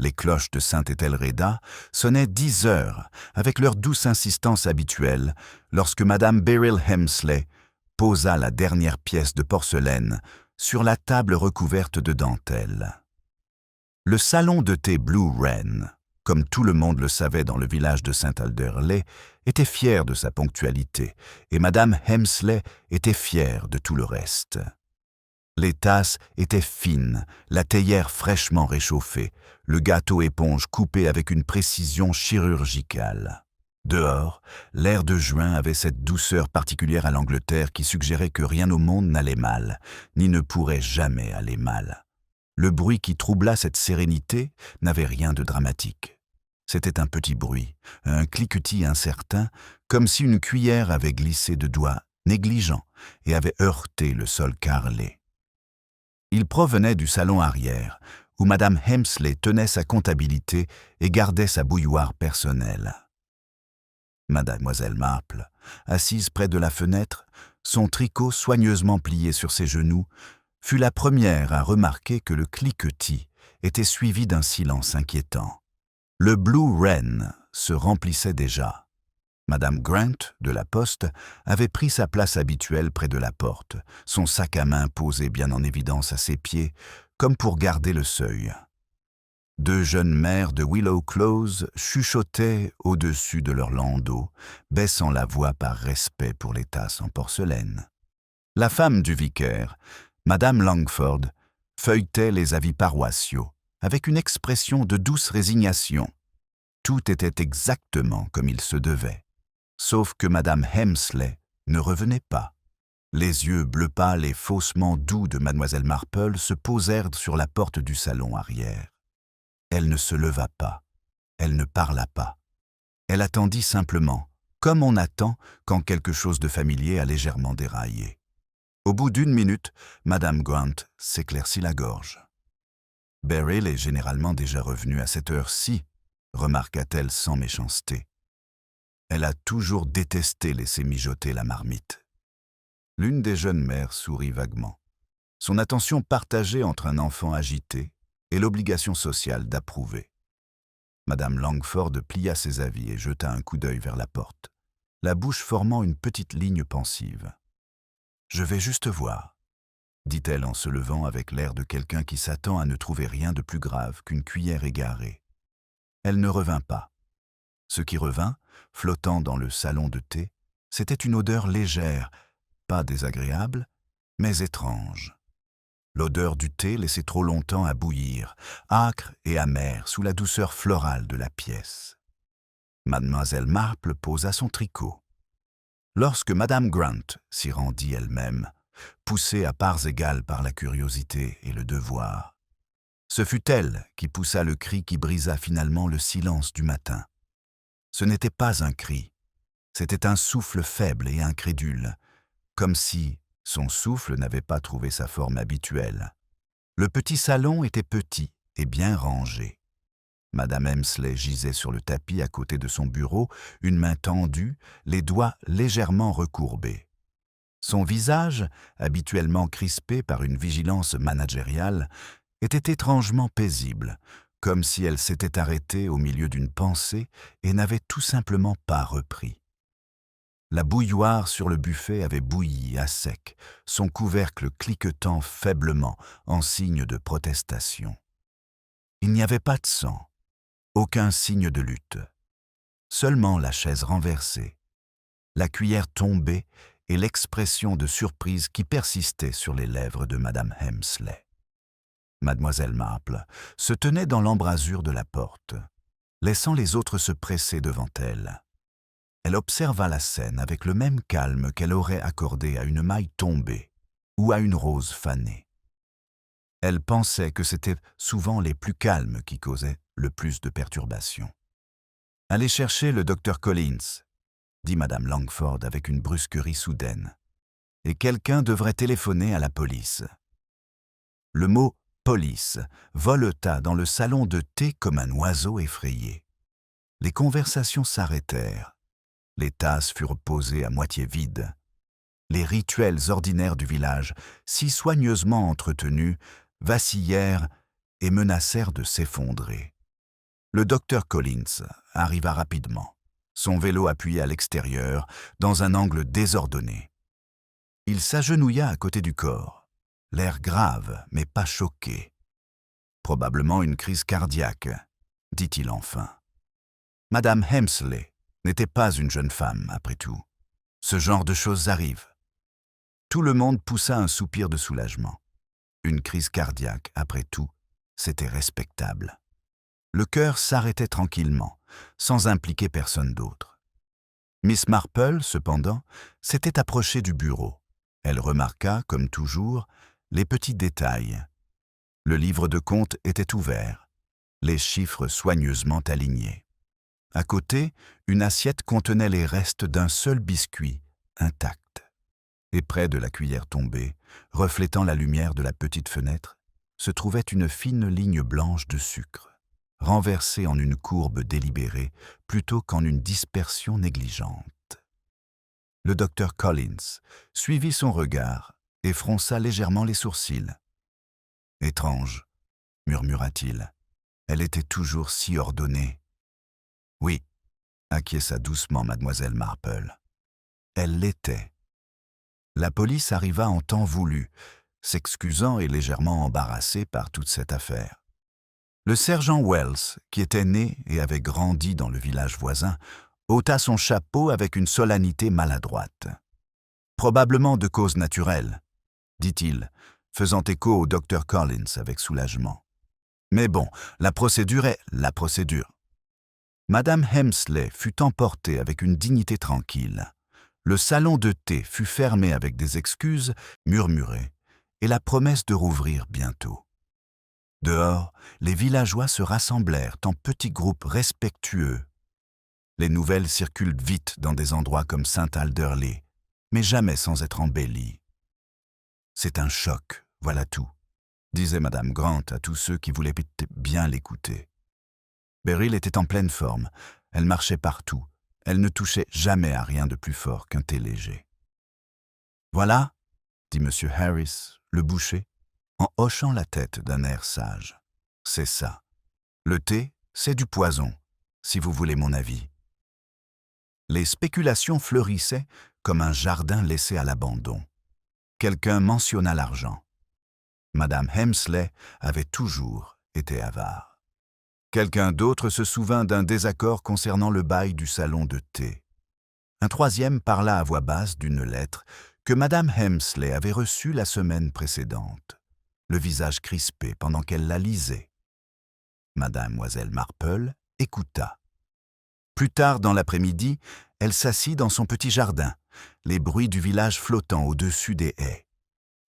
Les cloches de Saint-Ételréda sonnaient 10 heures, avec leur douce insistance habituelle, lorsque Madame Beryl Hemsley posa la dernière pièce de porcelaine sur la table recouverte de dentelle. Le salon de thé Blue Wren, comme tout le monde le savait dans le village de Saint-Alderley, était fier de sa ponctualité, et Madame Hemsley était fière de tout le reste. Les tasses étaient fines, la théière fraîchement réchauffée, le gâteau éponge coupé avec une précision chirurgicale. Dehors, l'air de juin avait cette douceur particulière à l'Angleterre qui suggérait que rien au monde n'allait mal, ni ne pourrait jamais aller mal. Le bruit qui troubla cette sérénité n'avait rien de dramatique. C'était un petit bruit, un cliquetis incertain, comme si une cuillère avait glissé de doigts négligents et avait heurté le sol carrelé. Il provenait du salon arrière, où Madame Hemsley tenait sa comptabilité et gardait sa bouilloire personnelle. Mademoiselle Marple, assise près de la fenêtre, son tricot soigneusement plié sur ses genoux, fut la première à remarquer que le cliquetis était suivi d'un silence inquiétant. Le Blue Wren se remplissait déjà. Madame Grant, de la Poste, avait pris sa place habituelle près de la porte, son sac à main posé bien en évidence à ses pieds, comme pour garder le seuil. Deux jeunes mères de Willow Close chuchotaient au-dessus de leur landau, baissant la voix par respect pour les tasses en porcelaine. La femme du vicaire, Madame Langford, feuilletait les avis paroissiaux, avec une expression de douce résignation. Tout était exactement comme il se devait. Sauf que Madame Hemsley ne revenait pas. Les yeux bleu pâle et faussement doux de Mademoiselle Marple se posèrent sur la porte du salon arrière. Elle ne se leva pas. Elle ne parla pas. Elle attendit simplement, comme on attend quand quelque chose de familier a légèrement déraillé. Au bout d'1 minute, Madame Grant s'éclaircit la gorge. « Beryl est généralement déjà revenue à cette heure-ci », remarqua-t-elle sans méchanceté. Elle a toujours détesté laisser mijoter la marmite. L'une des jeunes mères sourit vaguement, son attention partagée entre un enfant agité et l'obligation sociale d'approuver. Madame Langford plia ses avis et jeta un coup d'œil vers la porte, la bouche formant une petite ligne pensive. « Je vais juste voir », dit-elle en se levant avec l'air de quelqu'un qui s'attend à ne trouver rien de plus grave qu'une cuillère égarée. Elle ne revint pas. Ce qui revint, flottant dans le salon de thé, c'était une odeur légère, pas désagréable, mais étrange. L'odeur du thé laissé trop longtemps à bouillir, âcre et amère sous la douceur florale de la pièce. Mademoiselle Marple posa son tricot. Lorsque Madame Grant s'y rendit elle-même, poussée à parts égales par la curiosité et le devoir, ce fut elle qui poussa le cri qui brisa finalement le silence du matin. Ce n'était pas un cri, c'était un souffle faible et incrédule, comme si son souffle n'avait pas trouvé sa forme habituelle. Le petit salon était petit et bien rangé. Madame Hemsley gisait sur le tapis à côté de son bureau, une main tendue, les doigts légèrement recourbés. Son visage, habituellement crispé par une vigilance managériale, était étrangement paisible, comme si elle s'était arrêtée au milieu d'une pensée et n'avait tout simplement pas repris. La bouilloire sur le buffet avait bouilli à sec, son couvercle cliquetant faiblement en signe de protestation. Il n'y avait pas de sang, aucun signe de lutte. Seulement la chaise renversée, la cuillère tombée et l'expression de surprise qui persistait sur les lèvres de Madame Hemsley. Mademoiselle Marple se tenait dans l'embrasure de la porte, laissant les autres se presser devant elle. Elle observa la scène avec le même calme qu'elle aurait accordé à une maille tombée ou à une rose fanée. Elle pensait que c'étaient souvent les plus calmes qui causaient le plus de perturbations. « Allez chercher le docteur Collins », dit Madame Langford avec une brusquerie soudaine. « Et quelqu'un devrait téléphoner à la police. » Le mot « police » voleta dans le salon de thé comme un oiseau effrayé. Les conversations s'arrêtèrent. Les tasses furent posées à moitié vides. Les rituels ordinaires du village, si soigneusement entretenus, vacillèrent et menacèrent de s'effondrer. Le docteur Collins arriva rapidement, son vélo appuyé à l'extérieur, dans un angle désordonné. Il s'agenouilla à côté du corps, l'air grave mais pas choqué. « Probablement une crise cardiaque », dit-il enfin. Madame Hemsley n'était pas une jeune femme, après tout. Ce genre de choses arrive. Tout le monde poussa un soupir de soulagement. Une crise cardiaque, après tout, c'était respectable. Le cœur s'arrêtait tranquillement, sans impliquer personne d'autre. Miss Marple, cependant, s'était approchée du bureau. Elle remarqua, comme toujours, les petits détails. Le livre de compte était ouvert, les chiffres soigneusement alignés. À côté, une assiette contenait les restes d'un seul biscuit, intact. Et près de la cuillère tombée, reflétant la lumière de la petite fenêtre, se trouvait une fine ligne blanche de sucre, renversée en une courbe délibérée plutôt qu'en une dispersion négligente. Le docteur Collins suivit son regard et fronça légèrement les sourcils. « Étrange, » murmura-t-il. « Elle était toujours si ordonnée. »« Oui, » acquiesça doucement mademoiselle Marple. « Elle l'était. » La police arriva en temps voulu, s'excusant et légèrement embarrassé par toute cette affaire. Le sergent Wells, qui était né et avait grandi dans le village voisin, ôta son chapeau avec une solennité maladroite. « Probablement de cause naturelle, » dit-il, faisant écho au docteur Collins avec soulagement. « Mais bon, la procédure est la procédure. » Madame Hemsley fut emportée avec une dignité tranquille. Le salon de thé fut fermé avec des excuses murmurées et la promesse de rouvrir bientôt. Dehors, les villageois se rassemblèrent en petits groupes respectueux. Les nouvelles circulent vite dans des endroits comme Saint-Alderley, mais jamais sans être embellies. « C'est un choc, voilà tout », disait Madame Grant à tous ceux qui voulaient bien l'écouter. Beryl était en pleine forme, elle marchait partout. Elle ne touchait jamais à rien de plus fort qu'un thé léger. « Voilà, » dit M. Harris, le boucher, en hochant la tête d'un air sage. « C'est ça. Le thé, c'est du poison, si vous voulez mon avis. » Les spéculations fleurissaient comme un jardin laissé à l'abandon. Quelqu'un mentionna l'argent. Madame Hemsley avait toujours été avare. Quelqu'un d'autre se souvint d'un désaccord concernant le bail du salon de thé. Un troisième parla à voix basse d'une lettre que Madame Hemsley avait reçue la semaine précédente, le visage crispé pendant qu'elle la lisait. Mademoiselle Marple écouta. Plus tard dans l'après-midi, elle s'assit dans son petit jardin, les bruits du village flottant au-dessus des haies.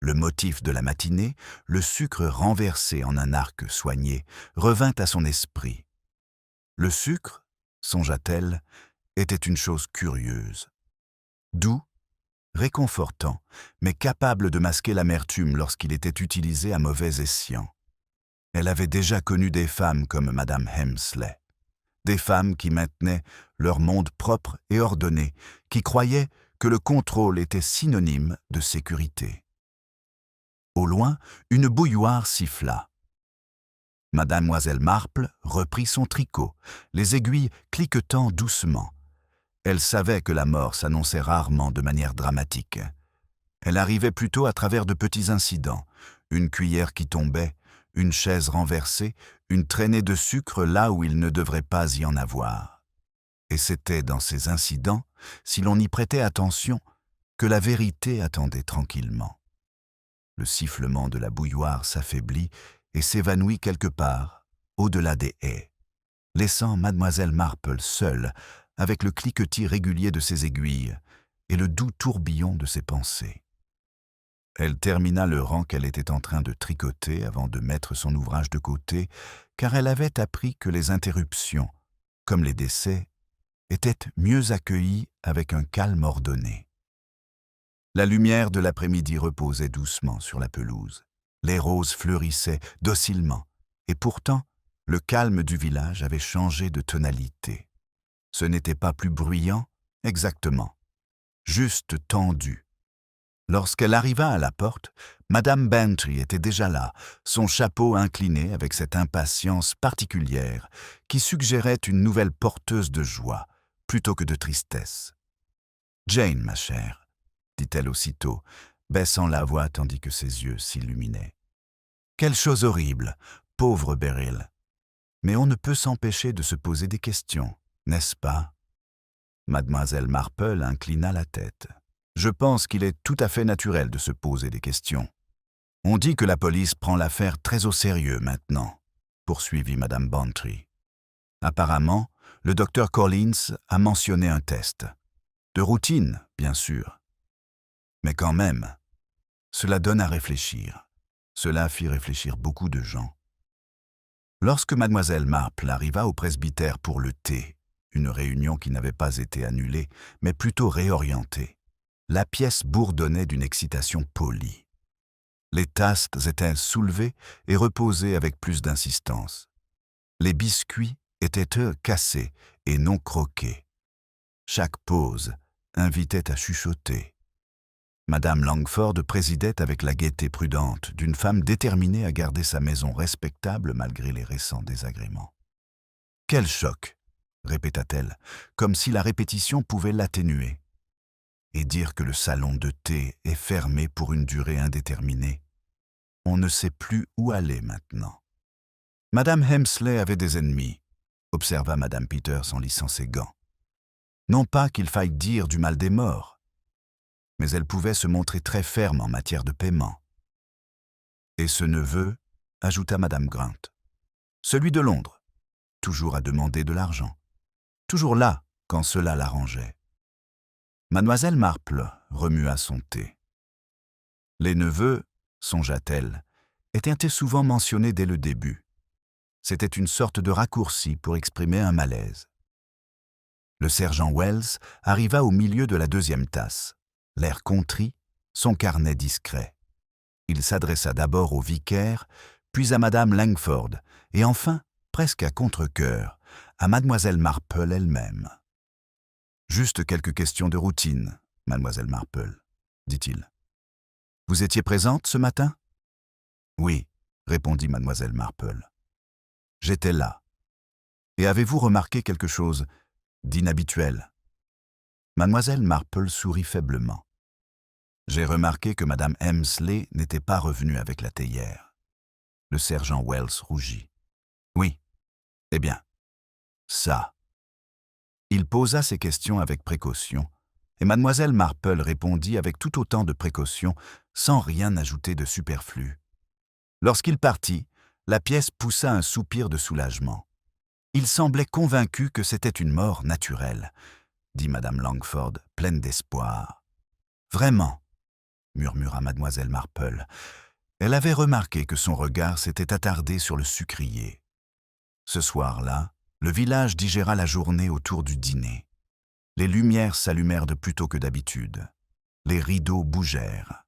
Le motif de la matinée, le sucre renversé en un arc soigné, revint à son esprit. Le sucre, songea-t-elle, était une chose curieuse. Doux, réconfortant, mais capable de masquer l'amertume lorsqu'il était utilisé à mauvais escient. Elle avait déjà connu des femmes comme Madame Hemsley, des femmes qui maintenaient leur monde propre et ordonné, qui croyaient que le contrôle était synonyme de sécurité. Au loin, une bouilloire siffla. Mademoiselle Marple reprit son tricot, les aiguilles cliquetant doucement. Elle savait que la mort s'annonçait rarement de manière dramatique. Elle arrivait plutôt à travers de petits incidents, une cuillère qui tombait, une chaise renversée, une traînée de sucre là où il ne devrait pas y en avoir. Et c'était dans ces incidents, si l'on y prêtait attention, que la vérité attendait tranquillement. Le sifflement de la bouilloire s'affaiblit et s'évanouit quelque part, au-delà des haies, laissant Mademoiselle Marple seule avec le cliquetis régulier de ses aiguilles et le doux tourbillon de ses pensées. Elle termina le rang qu'elle était en train de tricoter avant de mettre son ouvrage de côté, car elle avait appris que les interruptions, comme les décès, étaient mieux accueillies avec un calme ordonné. La lumière de l'après-midi reposait doucement sur la pelouse. Les roses fleurissaient docilement, et pourtant, le calme du village avait changé de tonalité. Ce n'était pas plus bruyant, exactement, juste tendu. Lorsqu'elle arriva à la porte, Madame Bantry était déjà là, son chapeau incliné avec cette impatience particulière qui suggérait une nouvelle porteuse de joie plutôt que de tristesse. « Jane, ma chère, » dit-elle aussitôt, baissant la voix tandis que ses yeux s'illuminaient. « Quelle chose horrible, pauvre Beryl. Mais on ne peut s'empêcher de se poser des questions, n'est-ce pas ?» Mademoiselle Marple inclina la tête. « Je pense qu'il est tout à fait naturel de se poser des questions. On dit que la police prend l'affaire très au sérieux maintenant, » poursuivit Madame Bantry. « Apparemment, le docteur Collins a mentionné un test. De routine, bien sûr. Mais quand même, cela donne à réfléchir. Cela fit réfléchir beaucoup de gens. » Lorsque Mademoiselle Marple arriva au presbytère pour le thé, une réunion qui n'avait pas été annulée, mais plutôt réorientée, la pièce bourdonnait d'une excitation polie. Les tasses étaient soulevées et reposées avec plus d'insistance. Les biscuits étaient, eux, cassés et non croqués. Chaque pause invitait à chuchoter. Madame Langford présidait avec la gaieté prudente d'une femme déterminée à garder sa maison respectable malgré les récents désagréments. « Quel choc !» répéta-t-elle, comme si la répétition pouvait l'atténuer. « Et dire que le salon de thé est fermé pour une durée indéterminée. On ne sait plus où aller maintenant. » « Madame Hemsley avait des ennemis, » observa Madame Peters en lissant ses gants. « Non pas qu'il faille dire du mal des morts, mais elle pouvait se montrer très ferme en matière de paiement. »« Et ce neveu, » ajouta Madame Grant, « celui de Londres, toujours à demander de l'argent, toujours là quand cela l'arrangeait. » Mademoiselle Marple remua son thé. Les neveux, songea-t-elle, étaient souvent mentionnés dès le début. C'était une sorte de raccourci pour exprimer un malaise. Le sergent Wells arriva au milieu de la deuxième tasse, l'air contrit, son carnet discret. Il s'adressa d'abord au vicaire, puis à Madame Langford, et enfin, presque à contre-cœur, à Mademoiselle Marple elle-même. « Juste quelques questions de routine, Mademoiselle Marple, » dit-il. « Vous étiez présente ce matin ?»« Oui, » répondit Mademoiselle Marple. « J'étais là. Et avez-vous remarqué quelque chose d'inhabituel ?» Mademoiselle Marple sourit faiblement. « J'ai remarqué que Madame Hemsley n'était pas revenue avec la théière. » Le sergent Wells rougit. « Oui. Eh bien, ça. » Il posa ses questions avec précaution, et Mademoiselle Marple répondit avec tout autant de précaution, sans rien ajouter de superflu. Lorsqu'il partit, la pièce poussa un soupir de soulagement. Il semblait convaincu que c'était une mort naturelle, dit Madame Langford, pleine d'espoir. « Vraiment, » murmura Mademoiselle Marple. Elle avait remarqué que son regard s'était attardé sur le sucrier. Ce soir-là, le village digéra la journée autour du dîner. Les lumières s'allumèrent de plus tôt que d'habitude. Les rideaux bougèrent.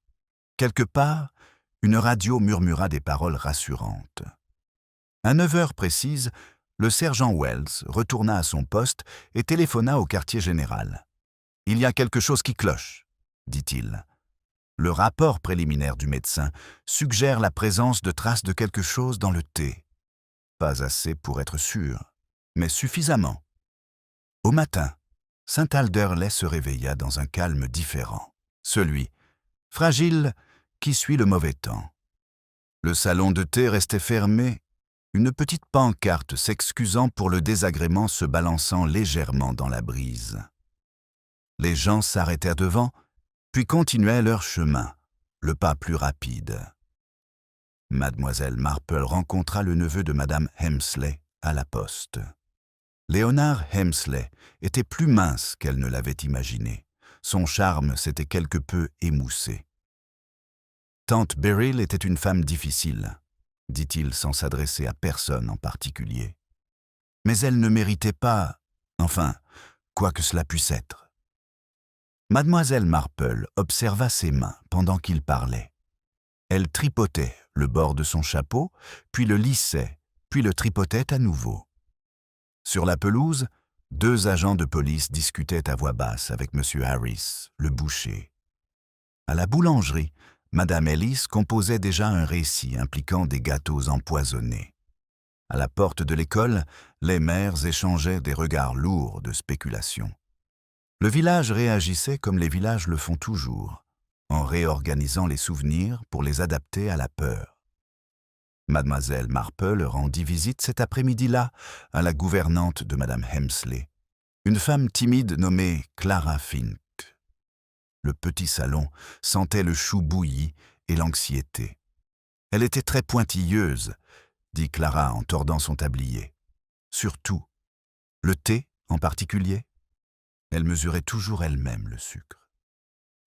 Quelque part, une radio murmura des paroles rassurantes. À 9 heures précises, le sergent Wells retourna à son poste et téléphona au quartier général. « Il y a quelque chose qui cloche, » dit-il. Le rapport préliminaire du médecin suggère la présence de traces de quelque chose dans le thé. Pas assez pour être sûr, mais suffisamment. Au matin, Saint Alderley se réveilla dans un calme différent, celui, fragile, qui suit le mauvais temps. Le salon de thé restait fermé, une petite pancarte s'excusant pour le désagrément se balançant légèrement dans la brise. Les gens s'arrêtèrent devant, puis continuaient leur chemin, le pas plus rapide. Mademoiselle Marple rencontra le neveu de Madame Hemsley à la poste. Léonard Hemsley était plus mince qu'elle ne l'avait imaginé. Son charme s'était quelque peu émoussé. « Tante Beryl était une femme difficile, » dit-il sans s'adresser à personne en particulier. « Mais elle ne méritait pas, enfin, quoi que cela puisse être. » Mademoiselle Marple observa ses mains pendant qu'il parlait. Elle tripotait le bord de son chapeau, puis le lissait, puis le tripotait à nouveau. Sur la pelouse, 2 agents de police discutaient à voix basse avec M. Harris, le boucher. À la boulangerie, Madame Ellis composait déjà un récit impliquant des gâteaux empoisonnés. À la porte de l'école, les mères échangeaient des regards lourds de spéculation. Le village réagissait comme les villages le font toujours, en réorganisant les souvenirs pour les adapter à la peur. Mademoiselle Marple rendit visite cet après-midi-là à la gouvernante de Madame Hemsley, une femme timide nommée Clara Fink. Le petit salon sentait le chou bouilli et l'anxiété. Elle était très pointilleuse, dit Clara en tordant son tablier. Surtout, le thé en particulier. Elle mesurait toujours elle-même le sucre.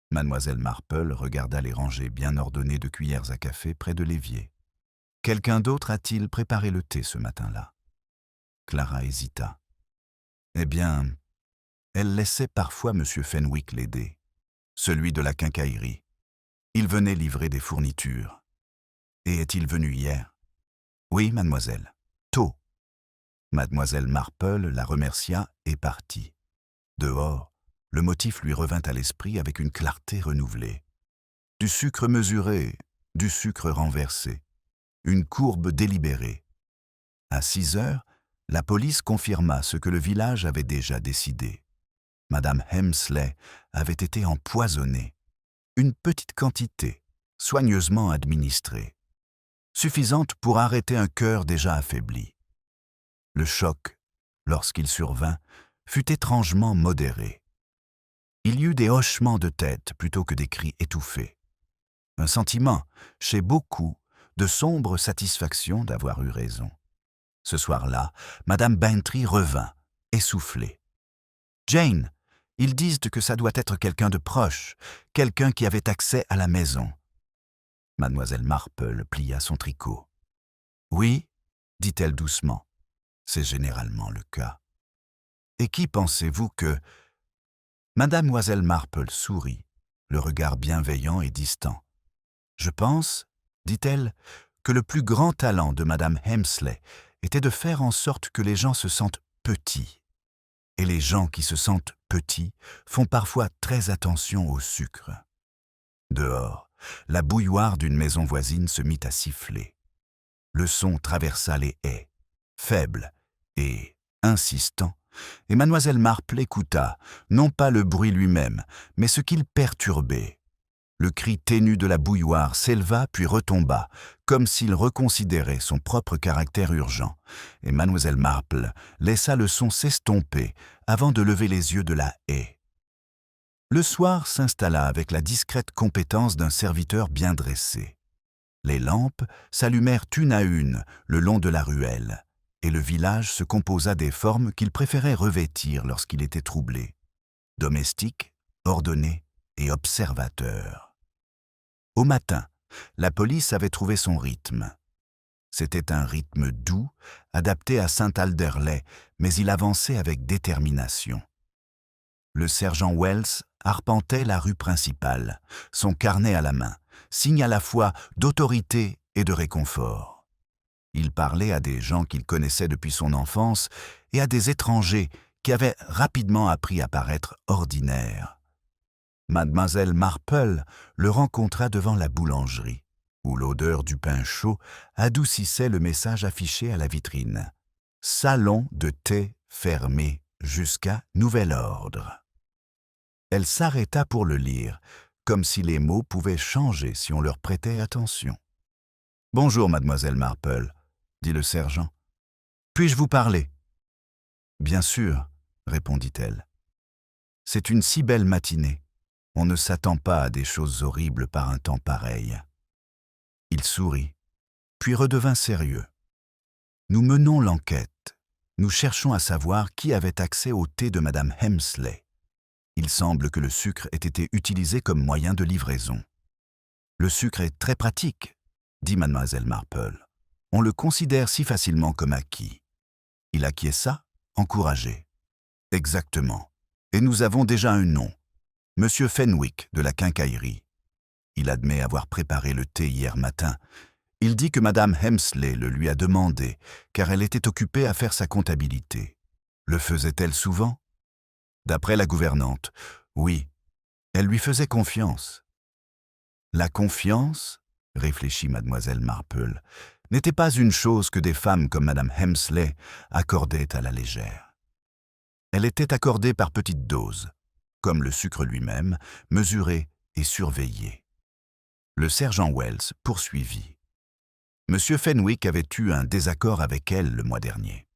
Mademoiselle Marple regarda les rangées bien ordonnées de cuillères à café près de l'évier. Quelqu'un d'autre a-t-il préparé le thé ce matin-là? Clara hésita. Eh bien, elle laissait parfois M. Fenwick l'aider, celui de la quincaillerie. Il venait livrer des fournitures. Et est-il venu hier? Oui, mademoiselle. Tôt. Mademoiselle Marple la remercia et partit. Dehors, le motif lui revint à l'esprit avec une clarté renouvelée. Du sucre mesuré, du sucre renversé, une courbe délibérée. À 6 heures, la police confirma ce que le village avait déjà décidé. Madame Hemsley avait été empoisonnée. Une petite quantité, soigneusement administrée, suffisante pour arrêter un cœur déjà affaibli. Le choc, lorsqu'il survint, fut étrangement modéré. Il y eut des hochements de tête plutôt que des cris étouffés. Un sentiment, chez beaucoup, de sombre satisfaction d'avoir eu raison. Ce soir-là, Madame Bantry revint, essoufflée. « Jane, ils disent que ça doit être quelqu'un de proche, quelqu'un qui avait accès à la maison. » Mademoiselle Marple plia son tricot. « Oui, dit-elle doucement, c'est généralement le cas. Et qui pensez-vous que... » Mademoiselle Marple sourit, le regard bienveillant et distant. « Je pense, dit-elle, que le plus grand talent de Madame Hemsley était de faire en sorte que les gens se sentent petits. Et les gens qui se sentent petits font parfois très attention au sucre. » Dehors, la bouilloire d'une maison voisine se mit à siffler. Le son traversa les haies, faible et insistant, et mademoiselle Marple écouta, non pas le bruit lui-même, mais ce qu'il perturbait. Le cri ténu de la bouilloire s'éleva puis retomba, comme s'il reconsidérait son propre caractère urgent, et mademoiselle Marple laissa le son s'estomper avant de lever les yeux de la haie. Le soir s'installa avec la discrète compétence d'un serviteur bien dressé. Les lampes s'allumèrent une à une le long de la ruelle, et le village se composa des formes qu'il préférait revêtir lorsqu'il était troublé. Domestique, ordonné et observateur. Au matin, la police avait trouvé son rythme. C'était un rythme doux, adapté à Saint-Alderley, mais il avançait avec détermination. Le sergent Wells arpentait la rue principale, son carnet à la main, signe à la fois d'autorité et de réconfort. Il parlait à des gens qu'il connaissait depuis son enfance et à des étrangers qui avaient rapidement appris à paraître ordinaires. Mademoiselle Marple le rencontra devant la boulangerie, où l'odeur du pain chaud adoucissait le message affiché à la vitrine. « Salon de thé fermé jusqu'à nouvel ordre ». Elle s'arrêta pour le lire, comme si les mots pouvaient changer si on leur prêtait attention. « Bonjour, mademoiselle Marple, » dit le sergent. « Puis-je vous parler ?»« Bien sûr, » répondit-elle. « C'est une si belle matinée. On ne s'attend pas à des choses horribles par un temps pareil. » Il sourit, puis redevint sérieux. « Nous menons l'enquête. Nous cherchons à savoir qui avait accès au thé de Madame Hemsley. Il semble que le sucre ait été utilisé comme moyen de livraison. »« Le sucre est très pratique, » dit mademoiselle Marple. « On le considère si facilement comme acquis. » Il acquiesça, encouragé. « Exactement. Et nous avons déjà un nom. Monsieur Fenwick de la quincaillerie. Il admet avoir préparé le thé hier matin. Il dit que Madame Hemsley le lui a demandé, car elle était occupée à faire sa comptabilité. Le faisait-elle souvent? D'après la gouvernante, oui. Elle lui faisait confiance. La confiance, réfléchit mademoiselle Marple, n'était pas une chose que des femmes comme madame Hemsley accordaient à la légère. Elle était accordée par petites doses, comme le sucre lui-même, mesuré et surveillé. Le sergent Wells poursuivit. Monsieur Fenwick avait eu un désaccord avec elle le mois dernier.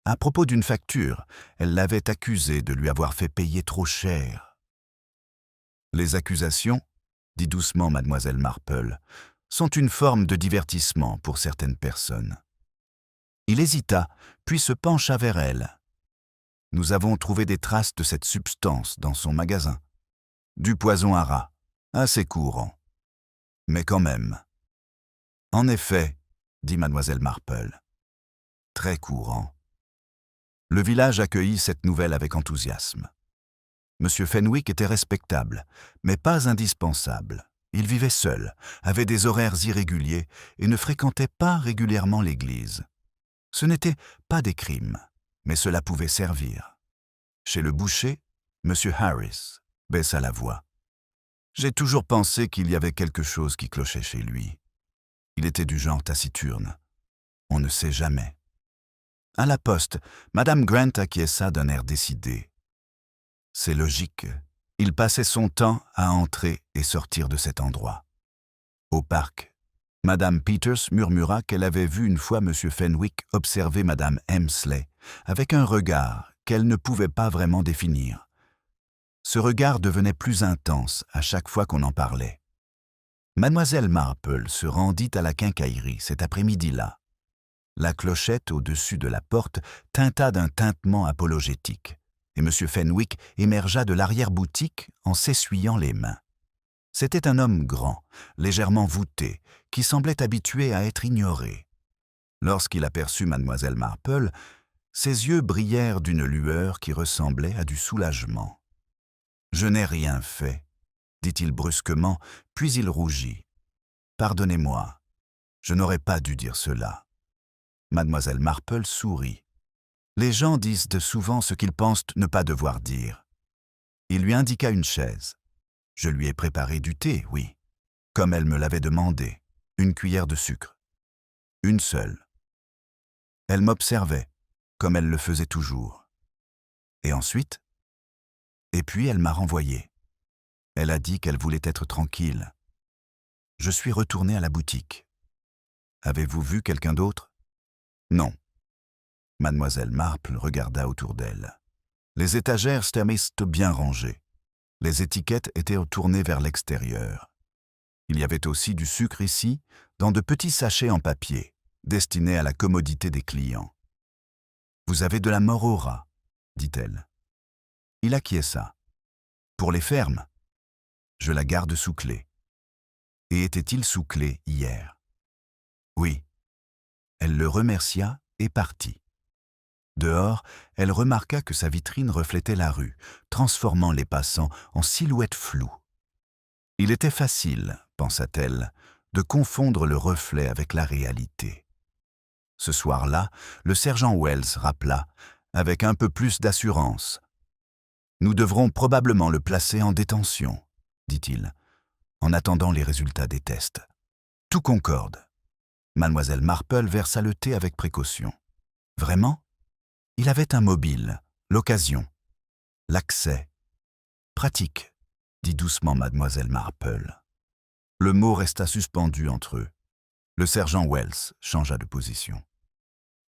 À propos d'une facture, elle l'avait accusé de lui avoir fait payer trop cher. Les accusations, dit doucement mademoiselle Marple, sont une forme de divertissement pour certaines personnes. Il hésita, puis se pencha vers elle. Nous avons trouvé des traces de cette substance dans son magasin. Du poison à rat, assez courant. Mais quand même. En effet, dit mademoiselle Marple, très courant. Le village accueillit cette nouvelle avec enthousiasme. Monsieur Fenwick était respectable, mais pas indispensable. Il vivait seul, avait des horaires irréguliers et ne fréquentait pas régulièrement l'église. Ce n'étaient pas des crimes, mais cela pouvait servir. Chez le boucher, Monsieur Harris baissa la voix. J'ai toujours pensé qu'il y avait quelque chose qui clochait chez lui. Il était du genre taciturne. On ne sait jamais. À la poste, Madame Grant acquiesça d'un air décidé. C'est logique. Il passait son temps à entrer et sortir de cet endroit. Au parc, Madame Peters murmura qu'elle avait vu une fois Monsieur Fenwick observer Madame Hemsley avec un regard qu'elle ne pouvait pas vraiment définir. Ce regard devenait plus intense à chaque fois qu'on en parlait. Mademoiselle Marple se rendit à la quincaillerie cet après-midi-là. La clochette au-dessus de la porte tinta d'un tintement apologétique, et M. Fenwick émergea de l'arrière-boutique en s'essuyant les mains. C'était un homme grand, légèrement voûté, qui semblait habitué à être ignoré. Lorsqu'il aperçut mademoiselle Marple, ses yeux brillèrent d'une lueur qui ressemblait à du soulagement. « Je n'ai rien fait », dit-il brusquement, puis il rougit. « Pardonnez-moi, je n'aurais pas dû dire cela. » Mademoiselle Marple sourit. Les gens disent de souvent ce qu'ils pensent ne pas devoir dire. Il lui indiqua une chaise. Je lui ai préparé du thé, oui, comme elle me l'avait demandé, une cuillère de sucre. Une seule. Elle m'observait, comme elle le faisait toujours. Et ensuite? Et puis elle m'a renvoyé. Elle a dit qu'elle voulait être tranquille. Je suis retourné à la boutique. Avez-vous vu quelqu'un d'autre? Non. Mademoiselle Marple regarda autour d'elle. Les étagères s'étaient bien rangées. Les étiquettes étaient tournées vers l'extérieur. Il y avait aussi du sucre ici, dans de petits sachets en papier, destinés à la commodité des clients. « Vous avez de la mort au rat, dit-elle. Il acquiesça. « Pour les fermes, je la garde sous clé. » Et était-il sous clé hier? Oui. Elle le remercia et partit. Dehors, elle remarqua que sa vitrine reflétait la rue, transformant les passants en silhouettes floues. Il était facile, pensa-t-elle, de confondre le reflet avec la réalité. Ce soir-là, le sergent Wells rappela, avec un peu plus d'assurance. « Nous devrons probablement le placer en détention, » dit-il, en attendant les résultats des tests. Tout concorde. Mademoiselle Marple versa le thé avec précaution. Vraiment? Il avait un mobile, l'occasion, l'accès. Pratique, dit doucement mademoiselle Marple. Le mot resta suspendu entre eux. Le sergent Wells changea de position.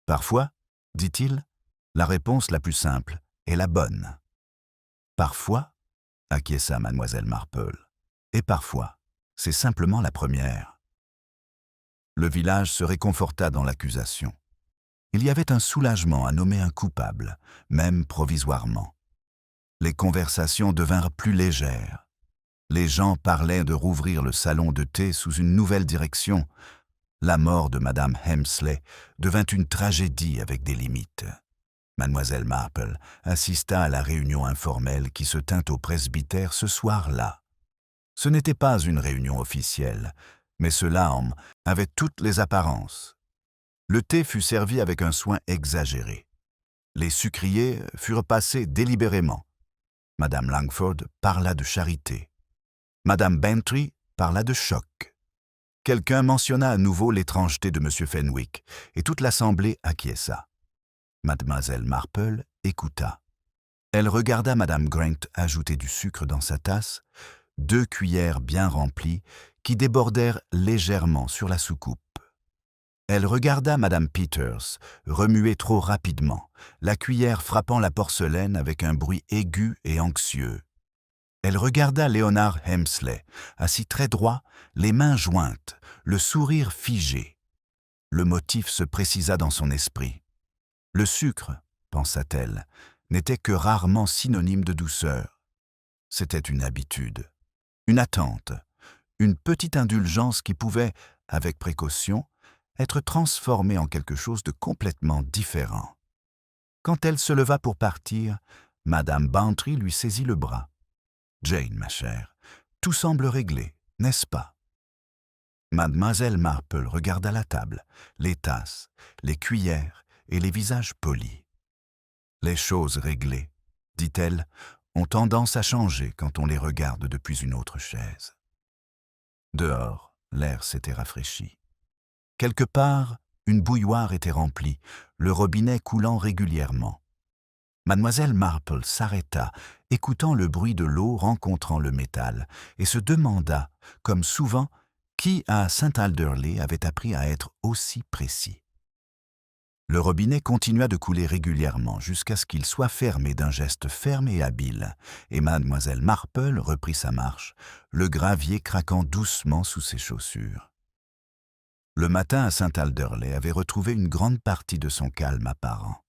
Parfois, dit-il, la réponse la plus simple est la bonne. Parfois, acquiesça mademoiselle Marple, et parfois, c'est simplement la première. Le village se réconforta dans l'accusation. Il y avait un soulagement à nommer un coupable, même provisoirement. Les conversations devinrent plus légères. Les gens parlaient de rouvrir le salon de thé sous une nouvelle direction. La mort de Madame Hemsley devint une tragédie avec des limites. Mademoiselle Marple assista à la réunion informelle qui se tint au presbytère ce soir-là. Ce n'était pas une réunion officielle, mais cela en avait toutes les apparences. Le thé fut servi avec un soin exagéré. Les sucriers furent passés délibérément. Madame Langford parla de charité. Madame Bantry parla de choc. Quelqu'un mentionna à nouveau l'étrangeté de M. Fenwick, et toute l'assemblée acquiesça. Mademoiselle Marple écouta. Elle regarda Madame Grant ajouter du sucre dans sa tasse, 2 cuillères bien remplies qui débordèrent légèrement sur la soucoupe. Elle regarda Madame Peters remuer trop rapidement, la cuillère frappant la porcelaine avec un bruit aigu et anxieux. Elle regarda Léonard Hemsley, assis très droit, les mains jointes, le sourire figé. Le motif se précisa dans son esprit. Le sucre, pensa-t-elle, n'était que rarement synonyme de douceur. C'était une habitude, une attente, une petite indulgence qui pouvait, avec précaution, être transformée en quelque chose de complètement différent. Quand elle se leva pour partir, Madame Bantry lui saisit le bras. « Jane, ma chère, tout semble réglé, n'est-ce pas ?» Mademoiselle Marple regarda la table, les tasses, les cuillères et les visages polis. « Les choses réglées, dit-elle, ont tendance à changer quand on les regarde depuis une autre chaise. » Dehors, l'air s'était rafraîchi. Quelque part, une bouilloire était remplie, le robinet coulant régulièrement. Mademoiselle Marple s'arrêta, écoutant le bruit de l'eau rencontrant le métal, et se demanda, comme souvent, qui à Saint-Alderley avait appris à être aussi précis. Le robinet continua de couler régulièrement jusqu'à ce qu'il soit fermé d'un geste ferme et habile, et Mademoiselle Marple reprit sa marche, le gravier craquant doucement sous ses chaussures. Le matin à Saint-Alderley avait retrouvé une grande partie de son calme apparent.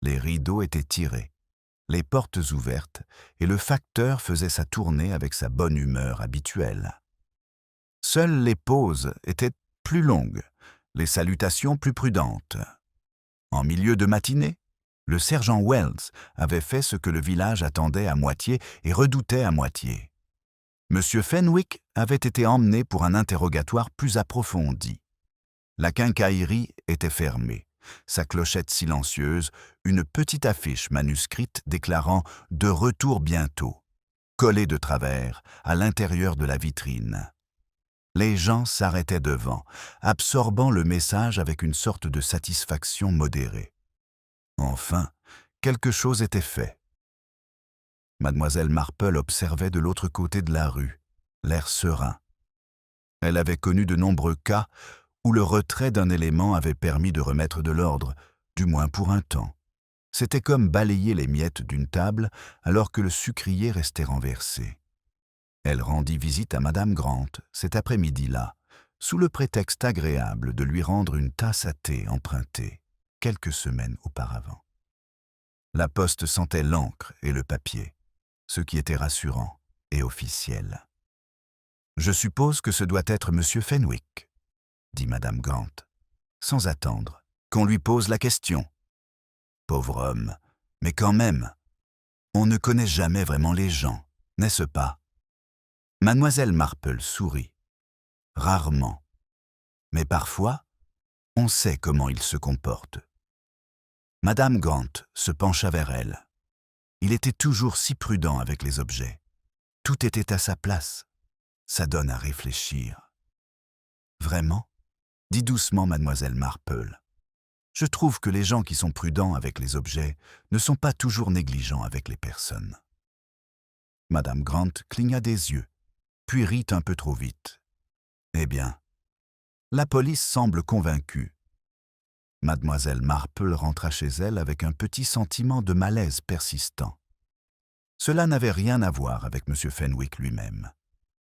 Les rideaux étaient tirés, les portes ouvertes, et le facteur faisait sa tournée avec sa bonne humeur habituelle. Seules les pauses étaient plus longues, les salutations plus prudentes. En milieu de matinée, le sergent Wells avait fait ce que le village attendait à moitié et redoutait à moitié. M. Fenwick avait été emmené pour un interrogatoire plus approfondi. La quincaillerie était fermée, sa clochette silencieuse, une petite affiche manuscrite déclarant « De retour bientôt », collée de travers à l'intérieur de la vitrine. Les gens s'arrêtaient devant, absorbant le message avec une sorte de satisfaction modérée. Enfin, quelque chose était fait. Mademoiselle Marple observait de l'autre côté de la rue, l'air serein. Elle avait connu de nombreux cas où le retrait d'un élément avait permis de remettre de l'ordre, du moins pour un temps. C'était comme balayer les miettes d'une table alors que le sucrier restait renversé. Elle rendit visite à Madame Grant cet après-midi-là, sous le prétexte agréable de lui rendre une tasse à thé empruntée quelques semaines auparavant. La poste sentait l'encre et le papier, ce qui était rassurant et officiel. « Je suppose que ce doit être M. Fenwick, » dit Madame Grant, sans attendre qu'on lui pose la question. Pauvre homme, mais quand même, on ne connaît jamais vraiment les gens, n'est-ce pas? Mademoiselle Marple sourit. Rarement. Mais parfois, on sait comment il se comporte. Madame Grant se pencha vers elle. Il était toujours si prudent avec les objets. Tout était à sa place. Ça donne à réfléchir. Vraiment? Dit doucement Mademoiselle Marple. Je trouve que les gens qui sont prudents avec les objets ne sont pas toujours négligents avec les personnes. Madame Grant cligna des yeux, puis rit un peu trop vite. Eh bien, la police semble convaincue. Mademoiselle Marple rentra chez elle avec un petit sentiment de malaise persistant. Cela n'avait rien à voir avec M. Fenwick lui-même.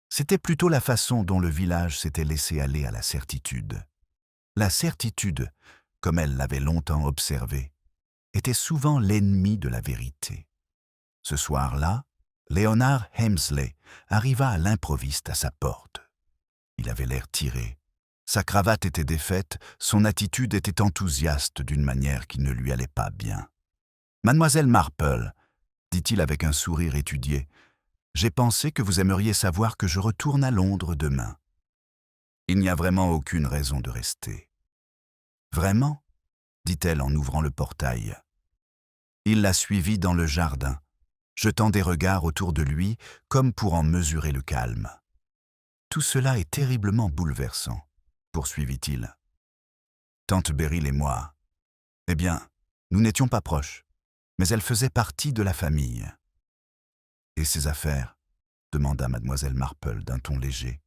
C'était plutôt la façon dont le village s'était laissé aller à la certitude. La certitude, comme elle l'avait longtemps observé, était souvent l'ennemi de la vérité. Ce soir-là, Léonard Hemsley arriva à l'improviste à sa porte. Il avait l'air tiré. Sa cravate était défaite, son attitude était enthousiaste d'une manière qui ne lui allait pas bien. « Mademoiselle Marple, » dit-il avec un sourire étudié, « j'ai pensé que vous aimeriez savoir que je retourne à Londres demain. Il n'y a vraiment aucune raison de rester. »« Vraiment ?» dit-elle en ouvrant le portail. Il la suivit dans le jardin, jetant des regards autour de lui comme pour en mesurer le calme. Tout cela est terriblement bouleversant, poursuivit-il. Tante Beryl et moi, eh bien, nous n'étions pas proches, mais elle faisait partie de la famille. Et ses affaires, demanda mademoiselle Marple d'un ton léger.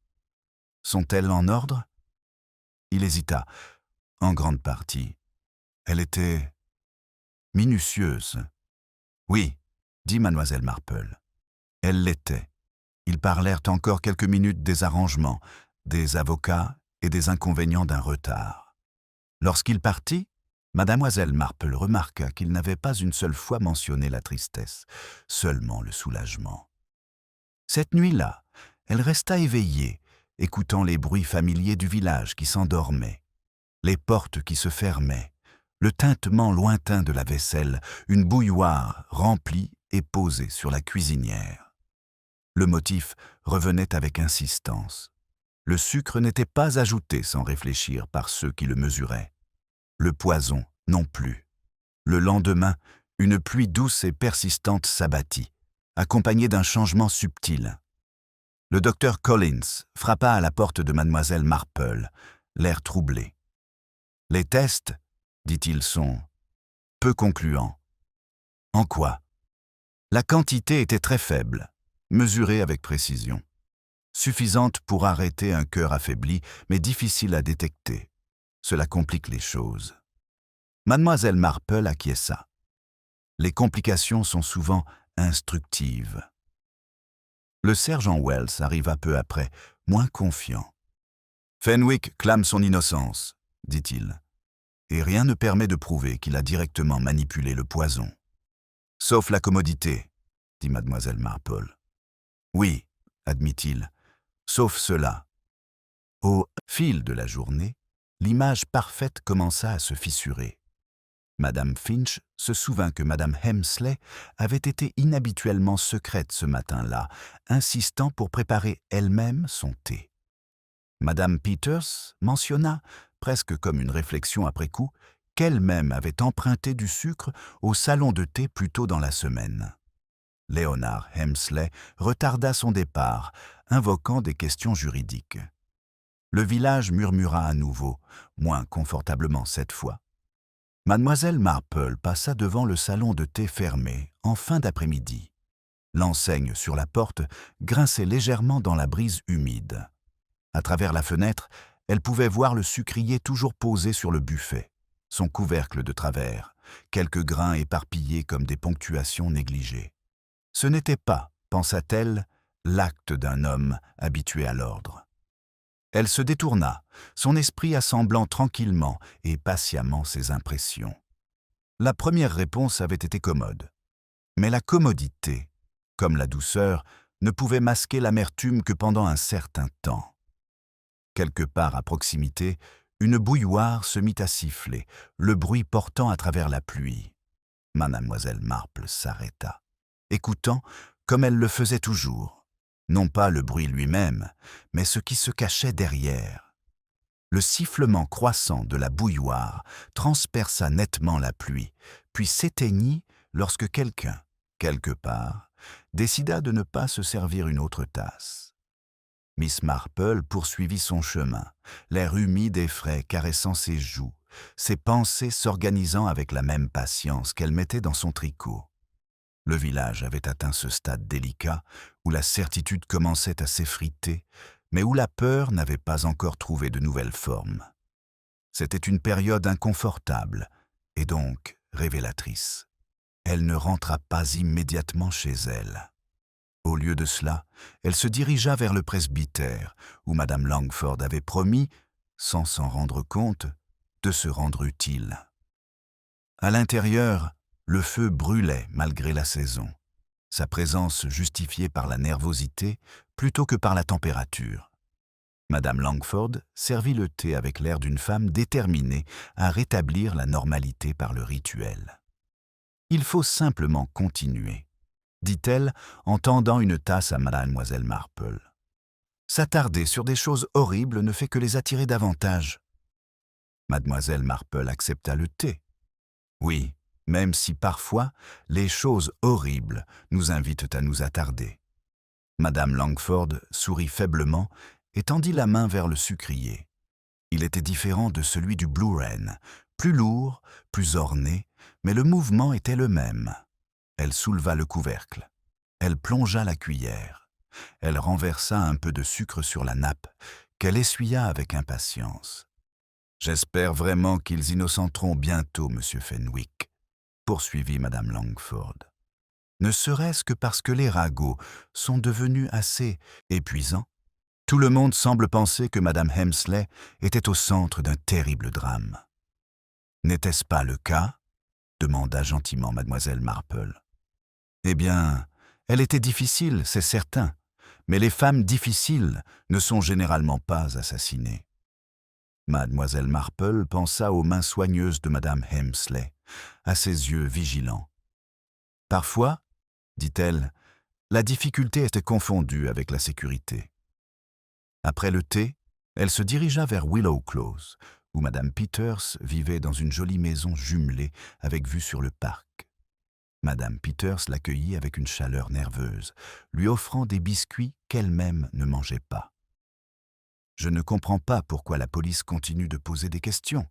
Sont-elles en ordre? Il hésita. En grande partie. Elle était minutieuse. Oui, dit mademoiselle Marple. Elle l'était. Ils parlèrent encore quelques minutes des arrangements, des avocats et des inconvénients d'un retard. Lorsqu'il partit, mademoiselle Marple remarqua qu'il n'avait pas une seule fois mentionné la tristesse, seulement le soulagement. Cette nuit-là, elle resta éveillée, écoutant les bruits familiers du village qui s'endormait, les portes qui se fermaient, le tintement lointain de la vaisselle, une bouilloire remplie et posée sur la cuisinière. Le motif revenait avec insistance. Le sucre n'était pas ajouté sans réfléchir par ceux qui le mesuraient. Le poison non plus. Le lendemain, une pluie douce et persistante s'abattit, accompagnée d'un changement subtil. Le docteur Collins frappa à la porte de mademoiselle Marple, l'air troublé. « Les tests, dit-il, sont peu concluants. »« En quoi ?» ?»« La quantité était très faible, mesurée avec précision. Suffisante pour arrêter un cœur affaibli, mais difficile à détecter. Cela complique les choses. » Mademoiselle Marple acquiesça. Les complications sont souvent instructives. Le sergent Wells arriva peu après, moins confiant. « Fenwick clame son innocence, dit-il, et rien ne permet de prouver qu'il a directement manipulé le poison. Sauf la commodité, dit mademoiselle Marple. Oui, admit-il, sauf cela. Au fil de la journée, l'image parfaite commença à se fissurer. Madame Finch se souvint que Madame Hemsley avait été inhabituellement secrète ce matin-là, insistant pour préparer elle-même son thé. Madame Peters mentionna, presque comme une réflexion après coup, qu'elle-même avait emprunté du sucre au salon de thé plus tôt dans la semaine. Léonard Hemsley retarda son départ, invoquant des questions juridiques. Le village murmura à nouveau, moins confortablement cette fois. Mademoiselle Marple passa devant le salon de thé fermé, en fin d'après-midi. L'enseigne sur la porte grinçait légèrement dans la brise humide. À travers la fenêtre, elle pouvait voir le sucrier toujours posé sur le buffet, son couvercle de travers, quelques grains éparpillés comme des ponctuations négligées. Ce n'était pas, pensa-t-elle, l'acte d'un homme habitué à l'ordre. Elle se détourna, son esprit assemblant tranquillement et patiemment ses impressions. La première réponse avait été commode. Mais la commodité, comme la douceur, ne pouvait masquer l'amertume que pendant un certain temps. Quelque part à proximité, une bouilloire se mit à siffler, le bruit portant à travers la pluie. Mademoiselle Marple s'arrêta, écoutant comme elle le faisait toujours. Non pas le bruit lui-même, mais ce qui se cachait derrière. Le sifflement croissant de la bouilloire transperça nettement la pluie, puis s'éteignit lorsque quelqu'un, quelque part, décida de ne pas se servir une autre tasse. Miss Marple poursuivit son chemin, l'air humide et frais caressant ses joues, ses pensées s'organisant avec la même patience qu'elle mettait dans son tricot. Le village avait atteint ce stade délicat où la certitude commençait à s'effriter, mais où la peur n'avait pas encore trouvé de nouvelles formes. C'était une période inconfortable et donc révélatrice. Elle ne rentra pas immédiatement chez elle. Au lieu de cela, elle se dirigea vers le presbytère où Madame Langford avait promis, sans s'en rendre compte, de se rendre utile. À l'intérieur, le feu brûlait malgré la saison, sa présence justifiée par la nervosité plutôt que par la température. Madame Langford servit le thé avec l'air d'une femme déterminée à rétablir la normalité par le rituel. « Il faut simplement continuer », dit-elle en tendant une tasse à mademoiselle Marple. « S'attarder sur des choses horribles ne fait que les attirer davantage. » Mademoiselle Marple accepta le thé. « Oui, même si parfois les choses horribles nous invitent à nous attarder. » Madame Langford sourit faiblement et tendit la main vers le sucrier. Il était différent de celui du Blue Wren, plus lourd, plus orné, mais le mouvement était le même. Elle souleva le couvercle. Elle plongea la cuillère. Elle renversa un peu de sucre sur la nappe, qu'elle essuya avec impatience. « J'espère vraiment qu'ils innocenteront bientôt, Monsieur Fenwick, » poursuivit Madame Langford. « Ne serait-ce que parce que les ragots sont devenus assez épuisants. Tout le monde semble penser que Madame Hemsley était au centre d'un terrible drame. »« N'était-ce pas le cas ?» demanda gentiment Mademoiselle Marple. « Eh bien, elle était difficile, c'est certain, mais les femmes difficiles ne sont généralement pas assassinées. » Mademoiselle Marple pensa aux mains soigneuses de Madame Hemsley, à ses yeux vigilants. « Parfois, dit-elle, la difficulté était confondue avec la sécurité. » Après le thé, elle se dirigea vers Willow Close, où Madame Peters vivait dans une jolie maison jumelée avec vue sur le parc. Madame Peters l'accueillit avec une chaleur nerveuse, lui offrant des biscuits qu'elle-même ne mangeait pas. « Je ne comprends pas pourquoi la police continue de poser des questions, »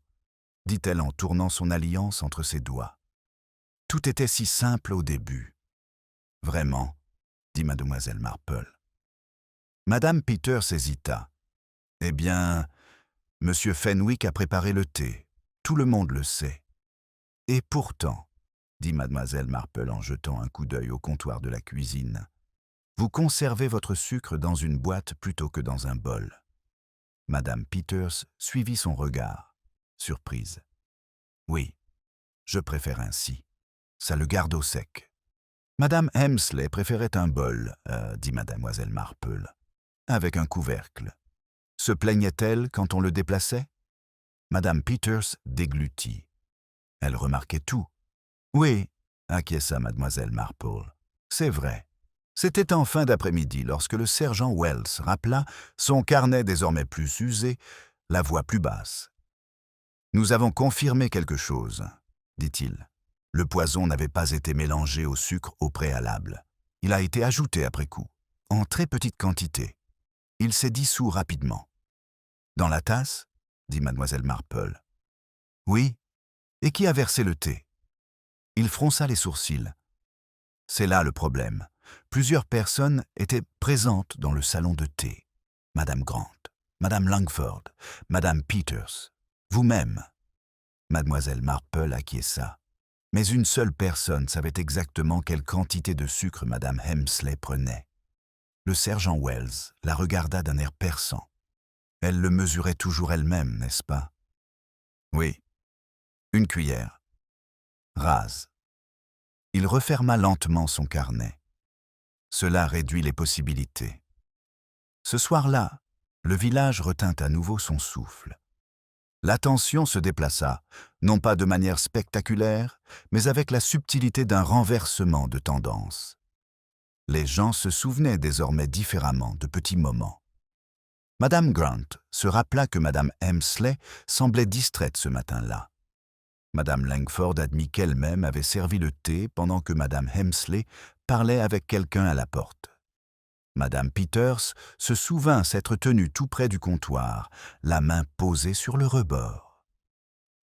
dit-elle en tournant son alliance entre ses doigts. « Tout était si simple au début. »« Vraiment, » dit Mademoiselle Marple. Madame Peters hésita. « Eh bien, Monsieur Fenwick a préparé le thé. Tout le monde le sait. »« Et pourtant, » dit Mademoiselle Marple en jetant un coup d'œil au comptoir de la cuisine, « vous conservez votre sucre dans une boîte plutôt que dans un bol. » Madame Peters suivit son regard, surprise. « Oui, je préfère ainsi. Ça le garde au sec. » Madame Hemsley préférait un bol, dit Mademoiselle Marple, avec un couvercle. Se plaignait-elle quand on le déplaçait? Madame Peters déglutit. Elle remarquait tout. « Oui, » acquiesça Mademoiselle Marple. « C'est vrai. » C'était en fin d'après-midi lorsque le sergent Wells rappela, son carnet désormais plus usé, la voix plus basse. « Nous avons confirmé quelque chose, » dit-il. Le poison n'avait pas été mélangé au sucre au préalable. Il a été ajouté après coup, en très petite quantité. Il s'est dissous rapidement. « Dans la tasse ?» dit Mademoiselle Marple. « Oui. Et qui a versé le thé ?» Il fronça les sourcils. « C'est là le problème. Plusieurs personnes étaient présentes dans le salon de thé. Madame Grant, Madame Langford, Madame Peters, vous-même. » Mademoiselle Marple acquiesça. Mais une seule personne savait exactement quelle quantité de sucre Madame Hemsley prenait. Le sergent Wells la regarda d'un air perçant. Elle le mesurait toujours elle-même, n'est-ce pas? Oui. Une cuillère. Rase. Il referma lentement son carnet. Cela réduit les possibilités. Ce soir-là, le village retint à nouveau son souffle. L'attention se déplaça, non pas de manière spectaculaire, mais avec la subtilité d'un renversement de tendance. Les gens se souvenaient désormais différemment de petits moments. Madame Grant se rappela que Madame Hemsley semblait distraite ce matin-là. Madame Langford admit qu'elle-même avait servi le thé pendant que Madame Hemsley parlait avec quelqu'un à la porte. Madame Peters se souvint s'être tenue tout près du comptoir, la main posée sur le rebord.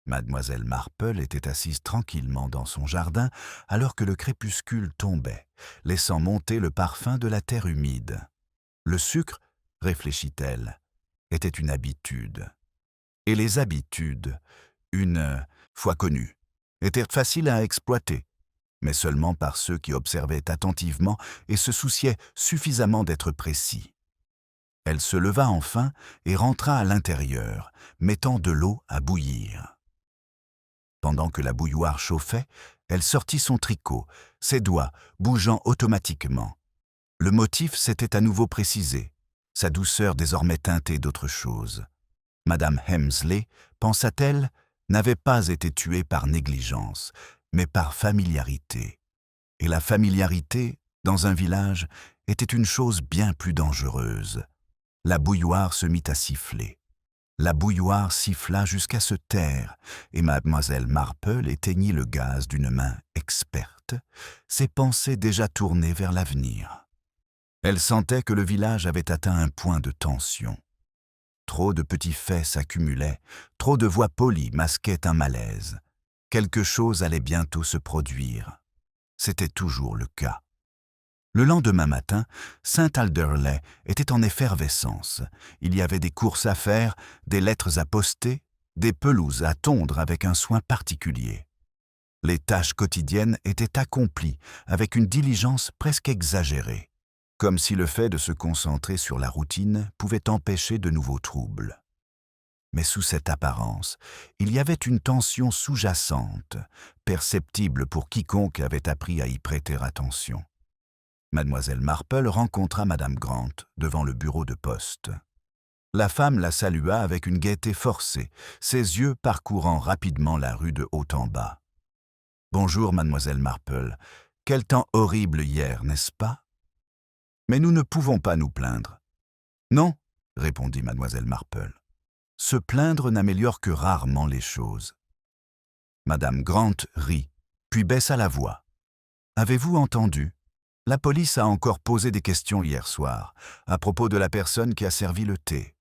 Mademoiselle Marple était assise tranquillement dans son jardin alors que le crépuscule tombait, laissant monter le parfum de la terre humide. Le sucre, réfléchit-elle, était une habitude. Et les habitudes, une fois connues, étaient faciles à exploiter, mais seulement par ceux qui observaient attentivement et se souciaient suffisamment d'être précis. Elle se leva enfin et rentra à l'intérieur, mettant de l'eau à bouillir. Pendant que la bouilloire chauffait, elle sortit son tricot, ses doigts bougeant automatiquement. Le motif s'était à nouveau précisé, sa douceur désormais teintée d'autre chose. Madame Hemsley, pensa-t-elle, n'avait pas été tuée par négligence, mais par familiarité. Et la familiarité, dans un village, était une chose bien plus dangereuse. La bouilloire se mit à siffler. La bouilloire siffla jusqu'à se taire, et Mademoiselle Marple éteignit le gaz d'une main experte, ses pensées déjà tournées vers l'avenir. Elle sentait que le village avait atteint un point de tension. Trop de petits faits s'accumulaient, trop de voix polies masquaient un malaise. Quelque chose allait bientôt se produire. C'était toujours le cas. Le lendemain matin, Saint Alderley était en effervescence. Il y avait des courses à faire, des lettres à poster, des pelouses à tondre avec un soin particulier. Les tâches quotidiennes étaient accomplies avec une diligence presque exagérée, comme si le fait de se concentrer sur la routine pouvait empêcher de nouveaux troubles. Mais sous cette apparence, il y avait une tension sous-jacente, perceptible pour quiconque avait appris à y prêter attention. Mademoiselle Marple rencontra Madame Grant devant le bureau de poste. La femme la salua avec une gaieté forcée, ses yeux parcourant rapidement la rue de haut en bas. « Bonjour, Mademoiselle Marple. Quel temps horrible hier, n'est-ce pas? Mais nous ne pouvons pas nous plaindre. »« Non, » répondit Mademoiselle Marple. « Se plaindre n'améliore que rarement les choses. » Madame Grant rit, puis baissa la voix. « Avez-vous entendu? La police a encore posé des questions hier soir, à propos de la personne qui a servi le thé.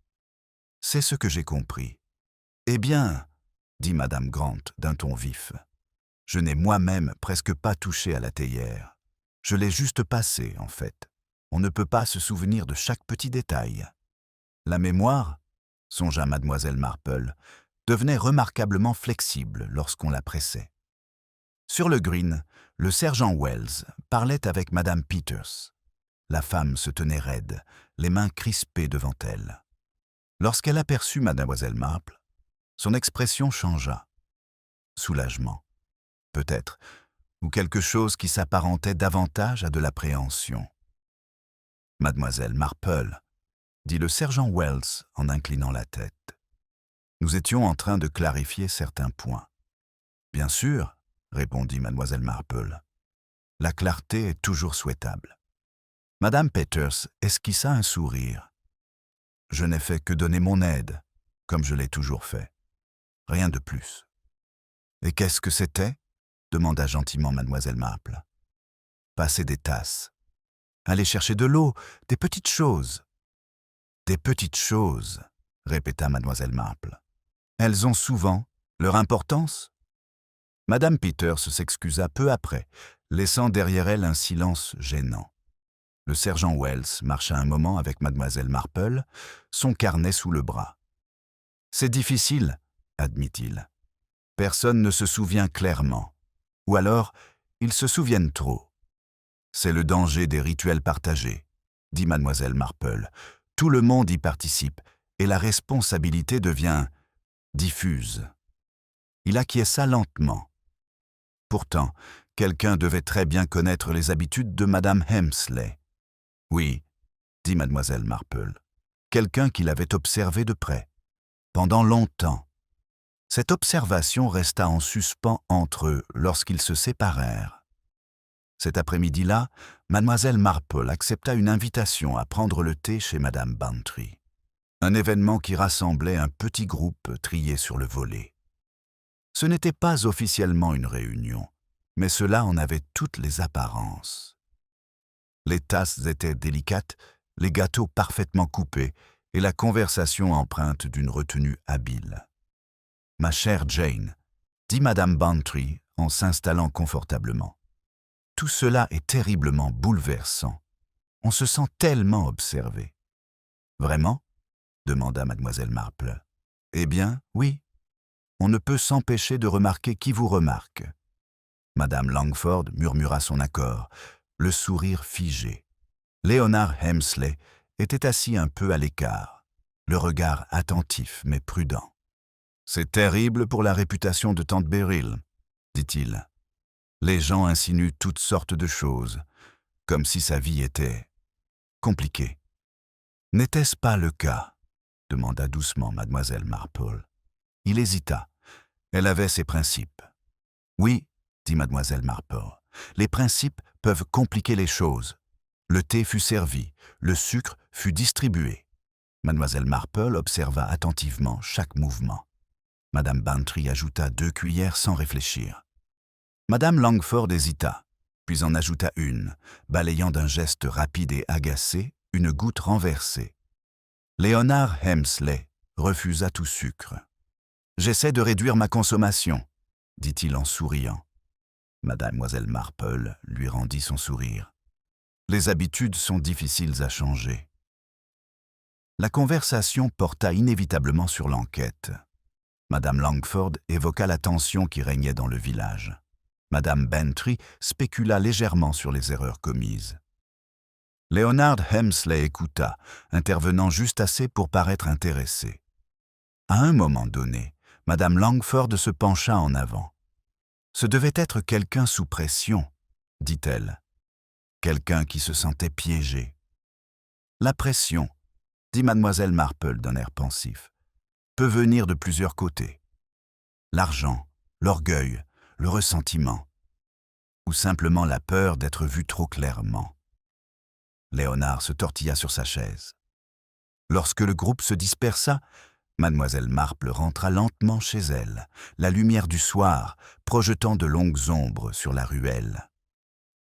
C'est ce que j'ai compris. »« Eh bien, » dit Madame Grant d'un ton vif, « je n'ai moi-même presque pas touché à la théière. Je l'ai juste passée, en fait. On ne peut pas se souvenir de chaque petit détail. La mémoire, songea Mademoiselle Marple, devenait remarquablement flexible lorsqu'on la pressait. Sur le green, le sergent Wells parlait avec Madame Peters. La femme se tenait raide, les mains crispées devant elle. Lorsqu'elle aperçut Mademoiselle Marple, son expression changea. Soulagement, peut-être, ou quelque chose qui s'apparentait davantage à de l'appréhension. « Mademoiselle Marple, » dit le sergent Wells en inclinant la tête. Nous étions en train de clarifier certains points. « Bien sûr, » répondit Mademoiselle Marple. « La clarté est toujours souhaitable. » Madame Peters esquissa un sourire. « Je n'ai fait que donner mon aide, comme je l'ai toujours fait. Rien de plus. »« Et qu'est-ce que c'était ?» demanda gentiment Mademoiselle Marple. « Passer des tasses. Aller chercher de l'eau, des petites choses. »« Des petites choses, » répéta Mademoiselle Marple. « Elles ont souvent leur importance ?» Madame Peters s'excusa peu après, laissant derrière elle un silence gênant. Le sergent Wells marcha un moment avec Mademoiselle Marple, son carnet sous le bras. « C'est difficile, » admit-il. « Personne ne se souvient clairement. Ou alors, ils se souviennent trop. » « C'est le danger des rituels partagés, » dit Mademoiselle Marple. « Tout le monde y participe, et la responsabilité devient diffuse. » Il acquiesça lentement. Pourtant, quelqu'un devait très bien connaître les habitudes de Madame Hemsley. « Oui, » dit Mademoiselle Marple, « quelqu'un qui l'avait observé de près, pendant longtemps. » Cette observation resta en suspens entre eux lorsqu'ils se séparèrent. Cet après-midi-là, Mademoiselle Marple accepta une invitation à prendre le thé chez Madame Bantry. Un événement qui rassemblait un petit groupe trié sur le volet. Ce n'était pas officiellement une réunion, mais cela en avait toutes les apparences. Les tasses étaient délicates, les gâteaux parfaitement coupés et la conversation empreinte d'une retenue habile. « Ma chère Jane, » dit Madame Bantry en s'installant confortablement. « Tout cela est terriblement bouleversant. On se sent tellement observé. »« Vraiment ?» demanda Mademoiselle Marple. « Eh bien, oui. On ne peut s'empêcher de remarquer qui vous remarque. » Madame Langford murmura son accord, le sourire figé. Léonard Hemsley était assis un peu à l'écart, le regard attentif mais prudent. « C'est terrible pour la réputation de tante Beryl, » dit-il. « Les gens insinuent toutes sortes de choses, comme si sa vie était compliquée. »« N'était-ce pas le cas ?» demanda doucement Mademoiselle Marple. Il hésita. Elle avait ses principes. « Oui, » dit Mademoiselle Marple, « les principes peuvent compliquer les choses. Le thé fut servi, le sucre fut distribué. » Mademoiselle Marple observa attentivement chaque mouvement. Madame Bantry ajouta 2 cuillères sans réfléchir. Madame Langford hésita, puis en ajouta une, balayant d'un geste rapide et agacé une goutte renversée. Léonard Hemsley refusa tout sucre. « J'essaie de réduire ma consommation, » dit-il en souriant. Mademoiselle Marple lui rendit son sourire. Les habitudes sont difficiles à changer. La conversation porta inévitablement sur l'enquête. Madame Langford évoqua la tension qui régnait dans le village. Madame Bantry spécula légèrement sur les erreurs commises. Leonard Hemsley écouta, intervenant juste assez pour paraître intéressé. À un moment donné, Madame Langford se pencha en avant. « Ce devait être quelqu'un sous pression, » dit-elle. « Quelqu'un qui se sentait piégé. »« La pression, » dit Mademoiselle Marple d'un air pensif, « peut venir de plusieurs côtés. L'argent, l'orgueil, le ressentiment, ou simplement la peur d'être vu trop clairement. » Léonard se tortilla sur sa chaise. Lorsque le groupe se dispersa, Mademoiselle Marple rentra lentement chez elle, la lumière du soir projetant de longues ombres sur la ruelle.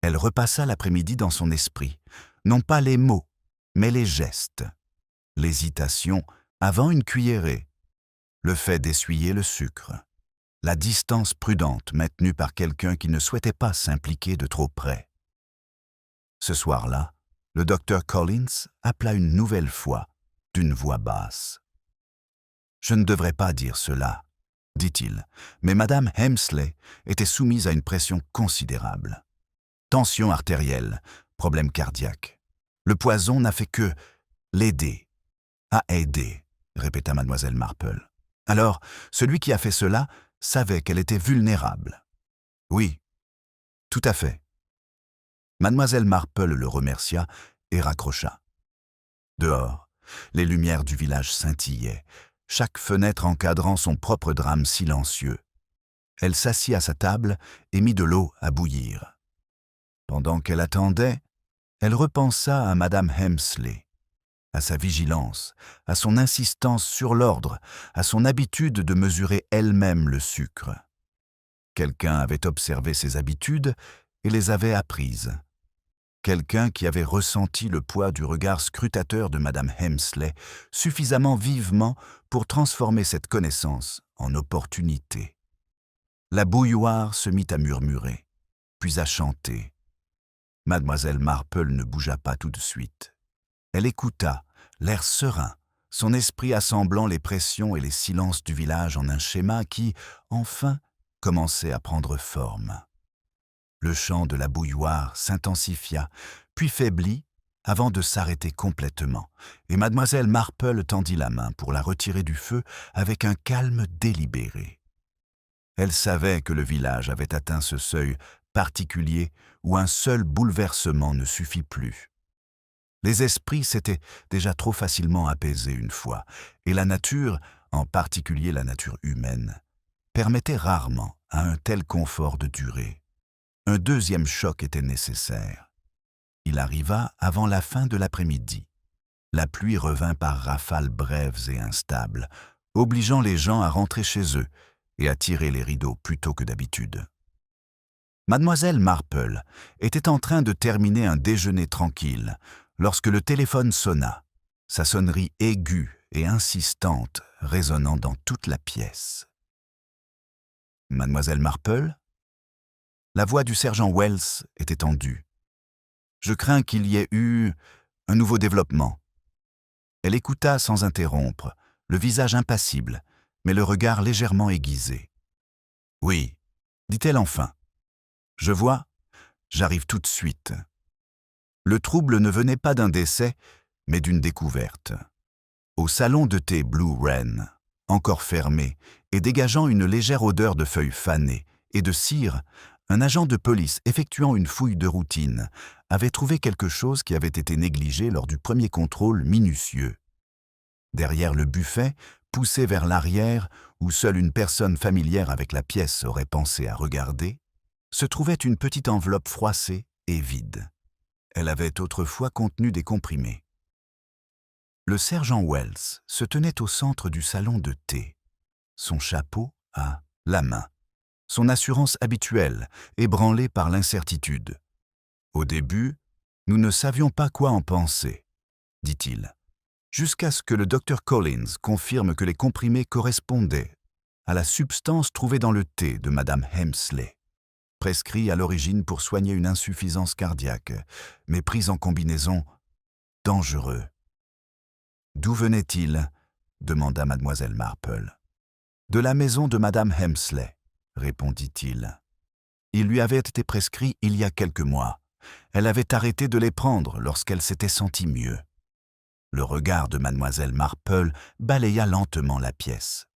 Elle repassa l'après-midi dans son esprit, non pas les mots, mais les gestes. L'hésitation avant une cuillerée, le fait d'essuyer le sucre, la distance prudente maintenue par quelqu'un qui ne souhaitait pas s'impliquer de trop près. Ce soir-là, le docteur Collins appela une nouvelle fois, d'une voix basse. « Je ne devrais pas dire cela, » dit-il, mais Madame Hemsley était soumise à une pression considérable. Tension artérielle, problème cardiaque. Le poison n'a fait que l'aider. « À aider », répéta Mademoiselle Marple. « Alors, celui qui a fait cela savait qu'elle était vulnérable. »« Oui, tout à fait. » Mademoiselle Marple le remercia et raccrocha. Dehors, les lumières du village scintillaient, chaque fenêtre encadrant son propre drame silencieux. Elle s'assit à sa table et mit de l'eau à bouillir. Pendant qu'elle attendait, elle repensa à Madame Hemsley, à sa vigilance, à son insistance sur l'ordre, à son habitude de mesurer elle-même le sucre. Quelqu'un avait observé ses habitudes et les avait apprises. Quelqu'un qui avait ressenti le poids du regard scrutateur de Madame Hemsley suffisamment vivement pour transformer cette connaissance en opportunité. La bouilloire se mit à murmurer, puis à chanter. Mademoiselle Marple ne bougea pas tout de suite. Elle écouta, l'air serein, son esprit assemblant les pressions et les silences du village en un schéma qui, enfin, commençait à prendre forme. Le chant de la bouilloire s'intensifia, puis faiblit, avant de s'arrêter complètement, et Mademoiselle Marple tendit la main pour la retirer du feu avec un calme délibéré. Elle savait que le village avait atteint ce seuil particulier où un seul bouleversement ne suffit plus. Les esprits s'étaient déjà trop facilement apaisés une fois, et la nature, en particulier la nature humaine, permettait rarement à un tel confort de durer. Un deuxième choc était nécessaire. Il arriva avant la fin de l'après-midi. La pluie revint par rafales brèves et instables, obligeant les gens à rentrer chez eux et à tirer les rideaux plus tôt que d'habitude. Mademoiselle Marple était en train de terminer un déjeuner tranquille lorsque le téléphone sonna, sa sonnerie aiguë et insistante résonnant dans toute la pièce. « Mademoiselle Marple ?» La voix du sergent Wells était tendue. « Je crains qu'il y ait eu un nouveau développement. » Elle écouta sans interrompre, le visage impassible, mais le regard légèrement aiguisé. « Oui, » dit-elle enfin. « Je vois, j'arrive tout de suite. » Le trouble ne venait pas d'un décès, mais d'une découverte. Au salon de thé Blue Wren, encore fermé et dégageant une légère odeur de feuilles fanées et de cire, un agent de police effectuant une fouille de routine avait trouvé quelque chose qui avait été négligé lors du premier contrôle minutieux. Derrière le buffet, poussé vers l'arrière, où seule une personne familière avec la pièce aurait pensé à regarder, se trouvait une petite enveloppe froissée et vide. Elle avait autrefois contenu des comprimés. Le sergent Wells se tenait au centre du salon de thé, son chapeau à la main, son assurance habituelle, ébranlée par l'incertitude. « Au début, nous ne savions pas quoi en penser, » dit-il. jusqu'à ce que le docteur Collins confirme que les comprimés correspondaient à la substance trouvée dans le thé de Madame Hemsley, prescrit à l'origine pour soigner une insuffisance cardiaque, mais pris en combinaison dangereux. « D'où venait-il » demanda mademoiselle Marple. « De la maison de Madame Hemsley, » répondit-il. « Il lui avait été prescrit il y a quelques mois. Elle avait arrêté de les prendre lorsqu'elle s'était sentie mieux. » Le regard de mademoiselle Marple balaya lentement la pièce.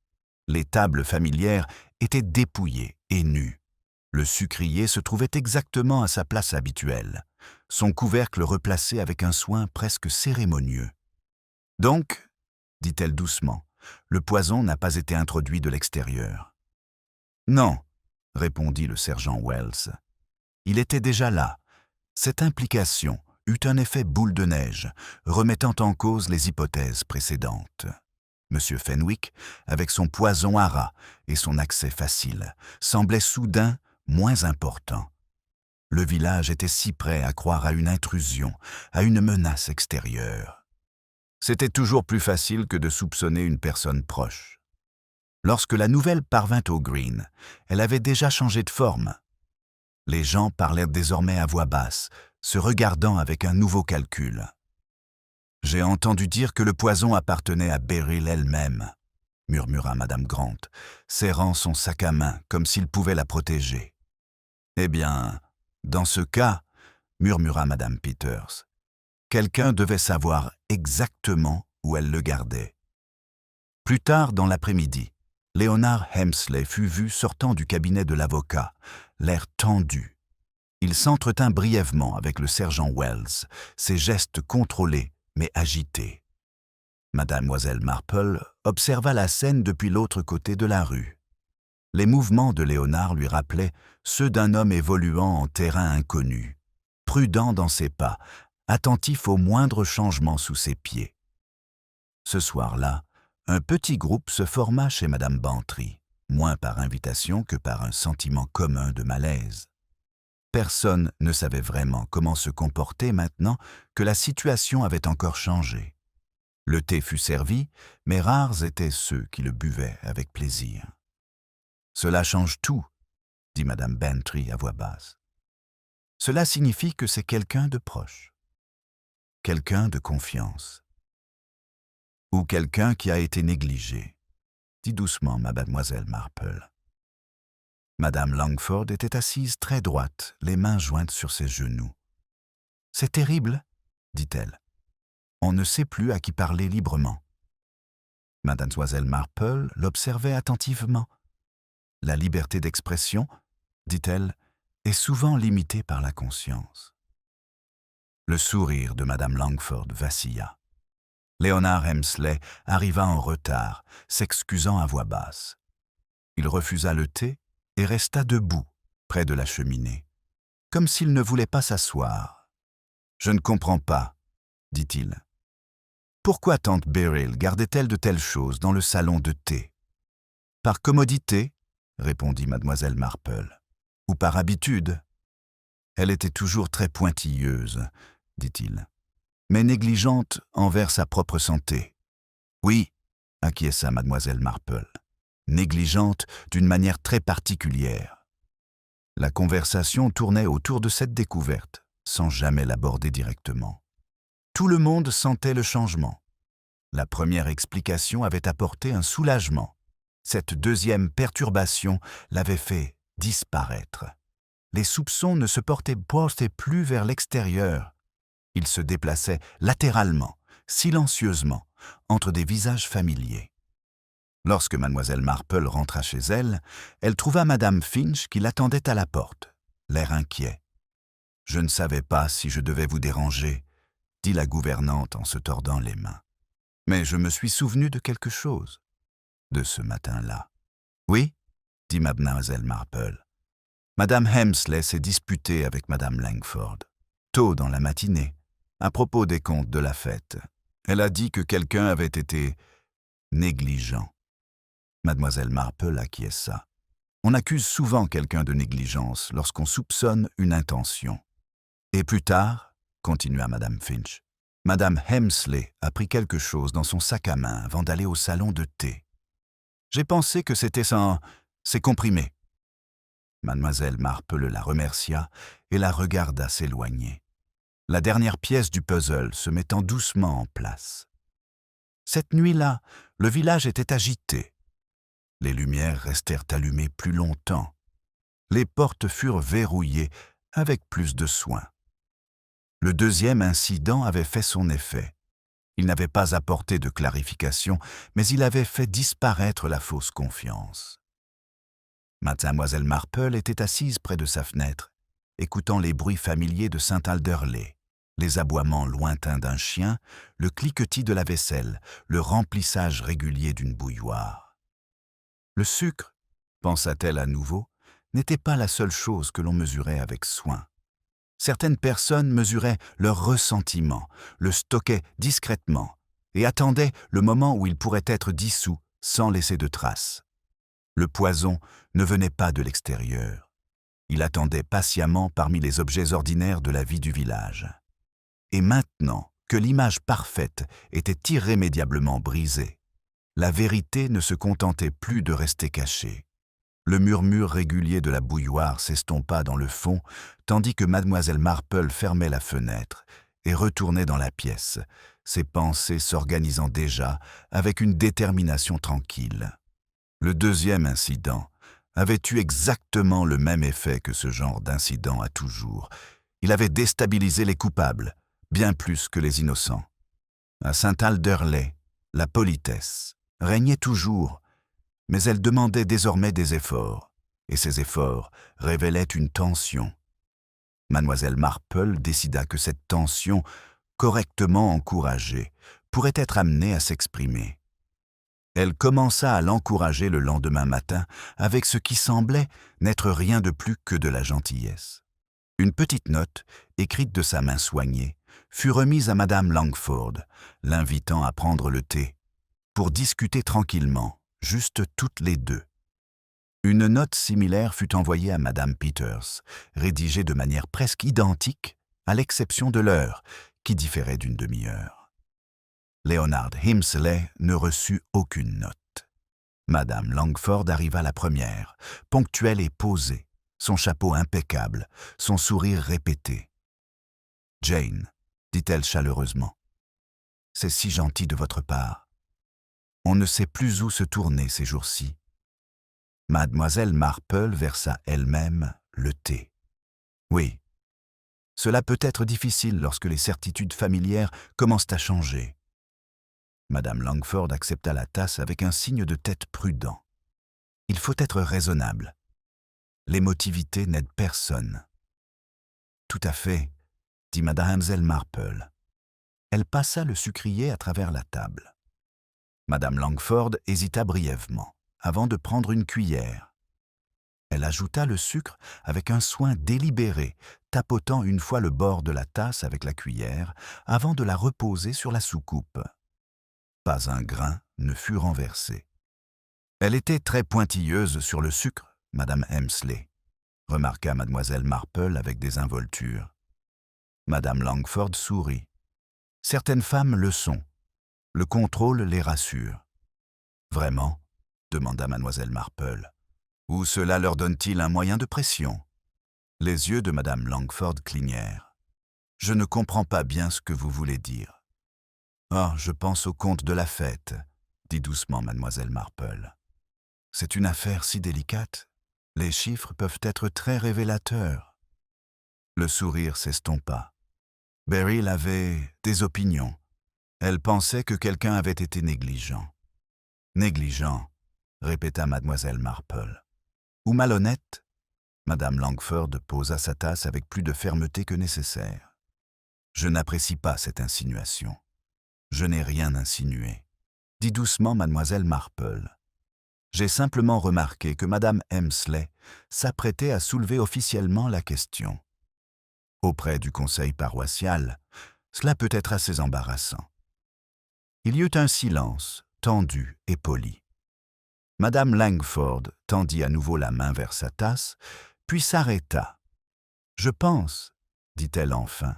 Les tables familières étaient dépouillées et nues. Le sucrier se trouvait exactement à sa place habituelle, son couvercle replacé avec un soin presque cérémonieux. « Donc, dit-elle doucement, le poison n'a pas été introduit de l'extérieur. »« Non, répondit le sergent Wells. Il était déjà là. Cette implication eut un effet boule de neige, remettant en cause les hypothèses précédentes. M. Fenwick, avec son poison à rat et son accès facile, semblait soudain moins important. Le village était si prêt à croire à une intrusion, à une menace extérieure. C'était toujours plus facile que de soupçonner une personne proche. Lorsque la nouvelle parvint au Green, elle avait déjà changé de forme. Les gens parlaient désormais à voix basse, se regardant avec un nouveau calcul. « J'ai entendu dire que le poison appartenait à Beryl elle-même, » murmura Madame Grant, serrant son sac à main comme s'il pouvait la protéger. « Eh bien, dans ce cas, » murmura Madame Peters, « quelqu'un devait savoir exactement où elle le gardait. » Plus tard dans l'après-midi, Léonard Hemsley fut vu sortant du cabinet de l'avocat, l'air tendu. Il s'entretint brièvement avec le sergent Wells, ses gestes contrôlés mais agités. Mademoiselle Marple observa la scène depuis l'autre côté de la rue. Les mouvements de Léonard lui rappelaient ceux d'un homme évoluant en terrain inconnu, prudent dans ses pas, attentif aux moindres changements sous ses pieds. Ce soir-là, un petit groupe se forma chez Madame Bantry, moins par invitation que par un sentiment commun de malaise. Personne ne savait vraiment comment se comporter maintenant que la situation avait encore changé. Le thé fut servi, mais rares étaient ceux qui le buvaient avec plaisir. « Cela change tout, » dit Madame Bantry à voix basse. « Cela signifie que c'est quelqu'un de proche, quelqu'un de confiance, ou quelqu'un qui a été négligé, » dit doucement mademoiselle Marple. Madame Langford était assise très droite, les mains jointes sur ses genoux. « C'est terrible, » dit-elle. « On ne sait plus à qui parler librement. » Mademoiselle Marple l'observait attentivement. « La liberté d'expression, » dit-elle, « est souvent limitée par la conscience. » Le sourire de Madame Langford vacilla. Léonard Hemsley arriva en retard, s'excusant à voix basse. Il refusa le thé et resta debout, près de la cheminée, comme s'il ne voulait pas s'asseoir. « Je ne comprends pas, » dit-il. « Pourquoi tante Beryl gardait-elle de telles choses dans le salon de thé ?»« Par commodité, » répondit mademoiselle Marple, « ou par habitude. »« Elle était toujours très pointilleuse, » dit-il, « mais négligente envers sa propre santé. »« Oui, » acquiesça mademoiselle Marple. Négligente d'une manière très particulière. La conversation tournait autour de cette découverte, sans jamais l'aborder directement. Tout le monde sentait le changement. La première explication avait apporté un soulagement. Cette deuxième perturbation l'avait fait disparaître. Les soupçons ne se portaient plus vers l'extérieur. Ils se déplaçaient latéralement, silencieusement, entre des visages familiers. Lorsque mademoiselle Marple rentra chez elle, elle trouva madame Finch qui l'attendait à la porte, l'air inquiet. « Je ne savais pas si je devais vous déranger, » dit la gouvernante en se tordant les mains. « Mais je me suis souvenu de quelque chose, de ce matin-là. »« Oui, » dit mademoiselle Marple. « Madame Hemsley s'est disputée avec madame Langford, tôt dans la matinée, à propos des comptes de la fête. Elle a dit que quelqu'un avait été négligent. » Mademoiselle Marple acquiesça. On accuse souvent quelqu'un de négligence lorsqu'on soupçonne une intention. Et plus tard, continua madame Finch, Madame Hemsley a pris quelque chose dans son sac à main avant d'aller au salon de thé. J'ai pensé que c'était ses comprimés. Mademoiselle Marple la remercia et la regarda s'éloigner, la dernière pièce du puzzle se mettant doucement en place. Cette nuit-là, le village était agité. Les lumières restèrent allumées plus longtemps. Les portes furent verrouillées avec plus de soin. Le deuxième incident avait fait son effet. Il n'avait pas apporté de clarification, mais il avait fait disparaître la fausse confiance. Mademoiselle Marple était assise près de sa fenêtre, écoutant les bruits familiers de Saint-Alderley, les aboiements lointains d'un chien, le cliquetis de la vaisselle, le remplissage régulier d'une bouilloire. Le sucre, pensa-t-elle à nouveau, n'était pas la seule chose que l'on mesurait avec soin. Certaines personnes mesuraient leur ressentiment, le stockaient discrètement et attendaient le moment où il pourrait être dissous sans laisser de traces. Le poison ne venait pas de l'extérieur. Il attendait patiemment parmi les objets ordinaires de la vie du village. Et maintenant que l'image parfaite était irrémédiablement brisée, la vérité ne se contentait plus de rester cachée. Le murmure régulier de la bouilloire s'estompa dans le fond, tandis que mademoiselle Marple fermait la fenêtre et retournait dans la pièce, ses pensées s'organisant déjà avec une détermination tranquille. Le deuxième incident avait eu exactement le même effet que ce genre d'incident a toujours. Il avait déstabilisé les coupables, bien plus que les innocents. À Saint-Alderley, la politesse régnait toujours, mais elle demandait désormais des efforts, et ces efforts révélaient une tension. Mademoiselle Marple décida que cette tension, correctement encouragée, pourrait être amenée à s'exprimer. Elle commença à l'encourager le lendemain matin avec ce qui semblait n'être rien de plus que de la gentillesse. Une petite note, écrite de sa main soignée, fut remise à Madame Langford, l'invitant à prendre le thé, pour discuter tranquillement, juste toutes les deux. Une note similaire fut envoyée à Madame Peters, rédigée de manière presque identique, à l'exception de l'heure, qui différait d'une demi-heure. Leonard Hemsley ne reçut aucune note. Madame Langford arriva la première, ponctuelle et posée, son chapeau impeccable, son sourire répété. « Jane, dit-elle chaleureusement, c'est si gentil de votre part. On ne sait plus où se tourner ces jours-ci. » Mademoiselle Marple versa elle-même le thé. Oui, cela peut être difficile lorsque les certitudes familières commencent à changer. Madame Langford accepta la tasse avec un signe de tête prudent. Il faut être raisonnable. L'émotivité n'aide personne. Tout à fait, dit mademoiselle Marple. Elle passa le sucrier à travers la table. Madame Langford hésita brièvement, avant de prendre une cuillère. Elle ajouta le sucre avec un soin délibéré, tapotant une fois le bord de la tasse avec la cuillère, avant de la reposer sur la soucoupe. Pas un grain ne fut renversé. Elle était très pointilleuse sur le sucre, Madame Hemsley, remarqua mademoiselle Marple avec désinvolture. Madame Langford sourit. Certaines femmes le sont. Le contrôle les rassure. Vraiment ? Demanda mademoiselle Marple. Ou cela leur donne-t-il un moyen de pression ? Les yeux de madame Langford clignèrent. Je ne comprends pas bien ce que vous voulez dire. Ah, je pense au compte de la fête, dit doucement mademoiselle Marple. C'est une affaire si délicate. Les chiffres peuvent être très révélateurs. Le sourire s'estompa. Beryl avait des opinions. Elle pensait que quelqu'un avait été négligent. Négligent, répéta mademoiselle Marple. Ou malhonnête ? Madame Langford posa sa tasse avec plus de fermeté que nécessaire. Je n'apprécie pas cette insinuation. Je n'ai rien insinué, dit doucement mademoiselle Marple. J'ai simplement remarqué que madame Hemsley s'apprêtait à soulever officiellement la question. Auprès du conseil paroissial, cela peut être assez embarrassant. Il y eut un silence, tendu et poli. Madame Langford tendit à nouveau la main vers sa tasse, puis s'arrêta. « Je pense, dit-elle enfin,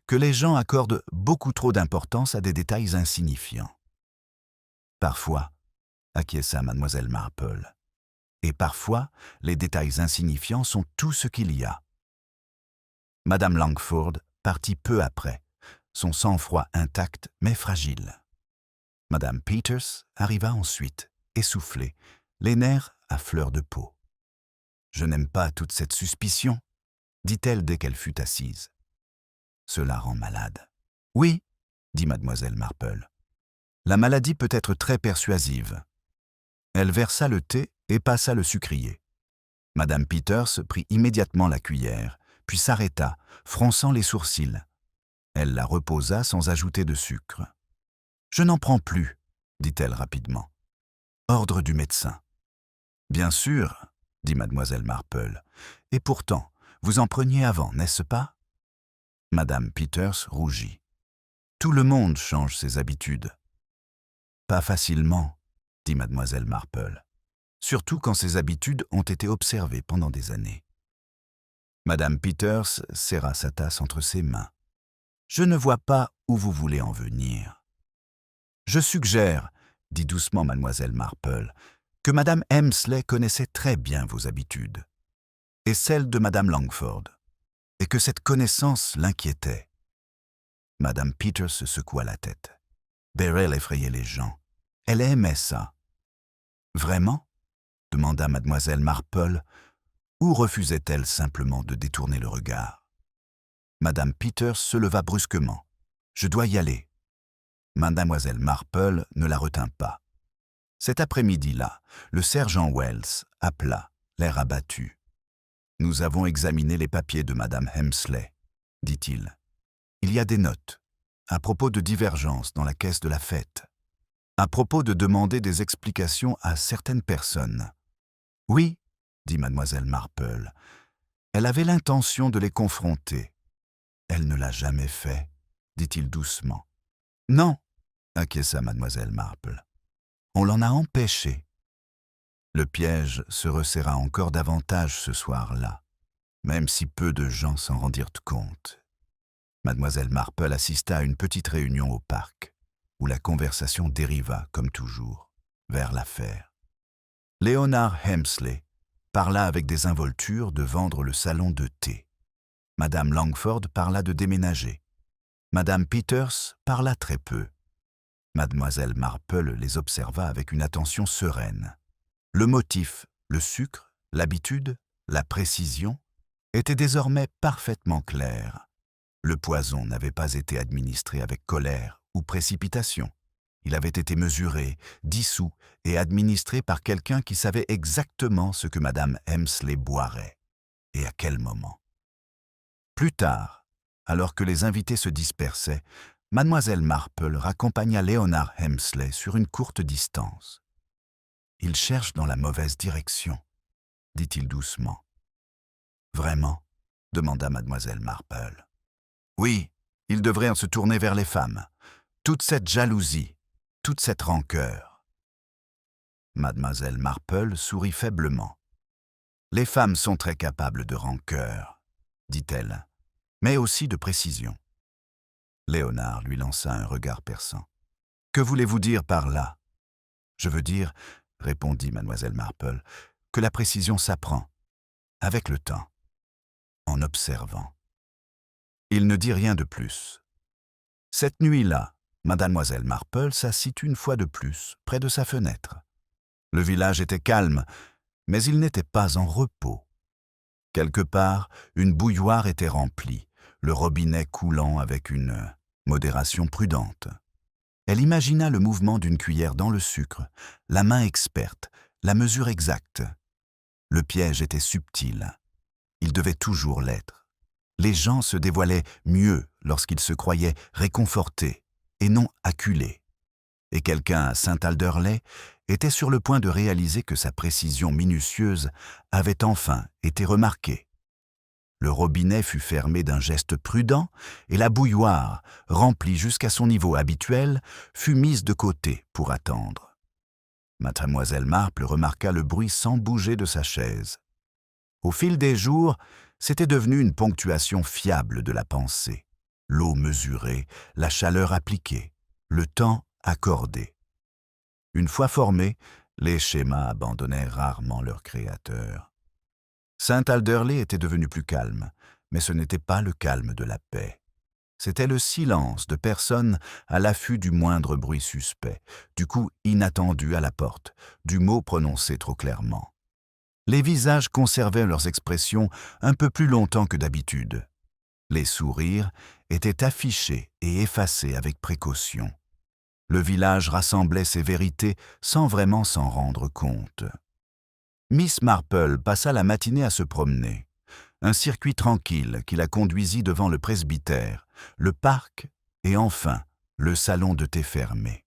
que les gens accordent beaucoup trop d'importance à des détails insignifiants. Parfois, acquiesça mademoiselle Marple, et parfois, les détails insignifiants sont tout ce qu'il y a. Madame Langford partit peu après, son sang-froid intact mais fragile. Madame Peters arriva ensuite, essoufflée, les nerfs à fleur de peau. « Je n'aime pas toute cette suspicion », dit-elle dès qu'elle fut assise. « Cela rend malade. »« Oui, » dit mademoiselle Marple. « La maladie peut être très persuasive. » Elle versa le thé et passa le sucrier. Madame Peters prit immédiatement la cuillère, puis s'arrêta, fronçant les sourcils. Elle la reposa sans ajouter de sucre. « Je n'en prends plus, » dit-elle rapidement. « Ordre du médecin. »« Bien sûr, » dit mademoiselle Marple. « Et pourtant, vous en preniez avant, n'est-ce pas ?» Madame Peters rougit. « Tout le monde change ses habitudes. »« Pas facilement, » dit mademoiselle Marple. « Surtout quand ces habitudes ont été observées pendant des années. » Madame Peters serra sa tasse entre ses mains. « Je ne vois pas où vous voulez en venir. »« Je suggère, » dit doucement mademoiselle Marple, « que madame Hemsley connaissait très bien vos habitudes, et celles de madame Langford, et que cette connaissance l'inquiétait. » Madame Peters se secoua la tête. Beryl effrayait les gens. Elle aimait ça. « Vraiment ?» demanda mademoiselle Marple, ou refusait-elle simplement de détourner le regard? Madame Peters se leva brusquement. « Je dois y aller. » Mademoiselle Marple ne la retint pas. Cet après-midi-là, le sergent Wells appela, l'air abattu. « Nous avons examiné les papiers de madame Hemsley, » dit-il. « Il y a des notes, à propos de divergences dans la caisse de la fête, à propos de demander des explications à certaines personnes. »« Oui, » dit mademoiselle Marple, « elle avait l'intention de les confronter. »« Elle ne l'a jamais fait, » dit-il doucement. « Non, » acquiesça mademoiselle Marple. « On l'en a empêché. » Le piège se resserra encore davantage ce soir-là, même si peu de gens s'en rendirent compte. Mademoiselle Marple assista à une petite réunion au parc, où la conversation dériva, comme toujours, vers l'affaire. Léonard Hemsley parla avec des involtures de vendre le salon de thé. Madame Langford parla de déménager. Madame Peters parla très peu. Mademoiselle Marple les observa avec une attention sereine. Le motif, le sucre, l'habitude, la précision étaient désormais parfaitement clairs. Le poison n'avait pas été administré avec colère ou précipitation. Il avait été mesuré, dissous et administré par quelqu'un qui savait exactement ce que madame Hemsley boirait et à quel moment. Plus tard, alors que les invités se dispersaient, mademoiselle Marple raccompagna Léonard Hemsley sur une courte distance. « Il cherche dans la mauvaise direction, » dit-il doucement. « Vraiment ?» demanda mademoiselle Marple. « Oui, il devrait se tourner vers les femmes. Toute cette jalousie, toute cette rancœur. » Mademoiselle Marple sourit faiblement. « Les femmes sont très capables de rancœur, » dit-elle, « mais aussi de précision. » Léonard lui lança un regard perçant. « Que voulez-vous dire par là ?»« Je veux dire, » répondit mademoiselle Marple, « que la précision s'apprend, avec le temps, en observant. » Il ne dit rien de plus. Cette nuit-là, mademoiselle Marple s'assit une fois de plus près de sa fenêtre. Le village était calme, mais il n'était pas en repos. Quelque part, une bouilloire était remplie, le robinet coulant avec une modération prudente. Elle imagina le mouvement d'une cuillère dans le sucre, la main experte, la mesure exacte. Le piège était subtil. Il devait toujours l'être. Les gens se dévoilaient mieux lorsqu'ils se croyaient réconfortés et non acculés. Et quelqu'un à Saint-Alderley était sur le point de réaliser que sa précision minutieuse avait enfin été remarquée. Le robinet fut fermé d'un geste prudent et la bouilloire, remplie jusqu'à son niveau habituel, fut mise de côté pour attendre. Mademoiselle Marple remarqua le bruit sans bouger de sa chaise. Au fil des jours, c'était devenu une ponctuation fiable de la pensée. l'eau mesurée, la chaleur appliquée, le temps accordé. Une fois formés, les schémas abandonnèrent rarement leur créateur. Saint Alderley était devenu plus calme, mais ce n'était pas le calme de la paix. C'était le silence de personnes à l'affût du moindre bruit suspect, du coup inattendu à la porte, du mot prononcé trop clairement. Les visages conservaient leurs expressions un peu plus longtemps que d'habitude. Les sourires étaient affichés et effacés avec précaution. Le village rassemblait ses vérités sans vraiment s'en rendre compte. Miss Marple passa la matinée à se promener. Un circuit tranquille qui la conduisit devant le presbytère, le parc et enfin le salon de thé fermé.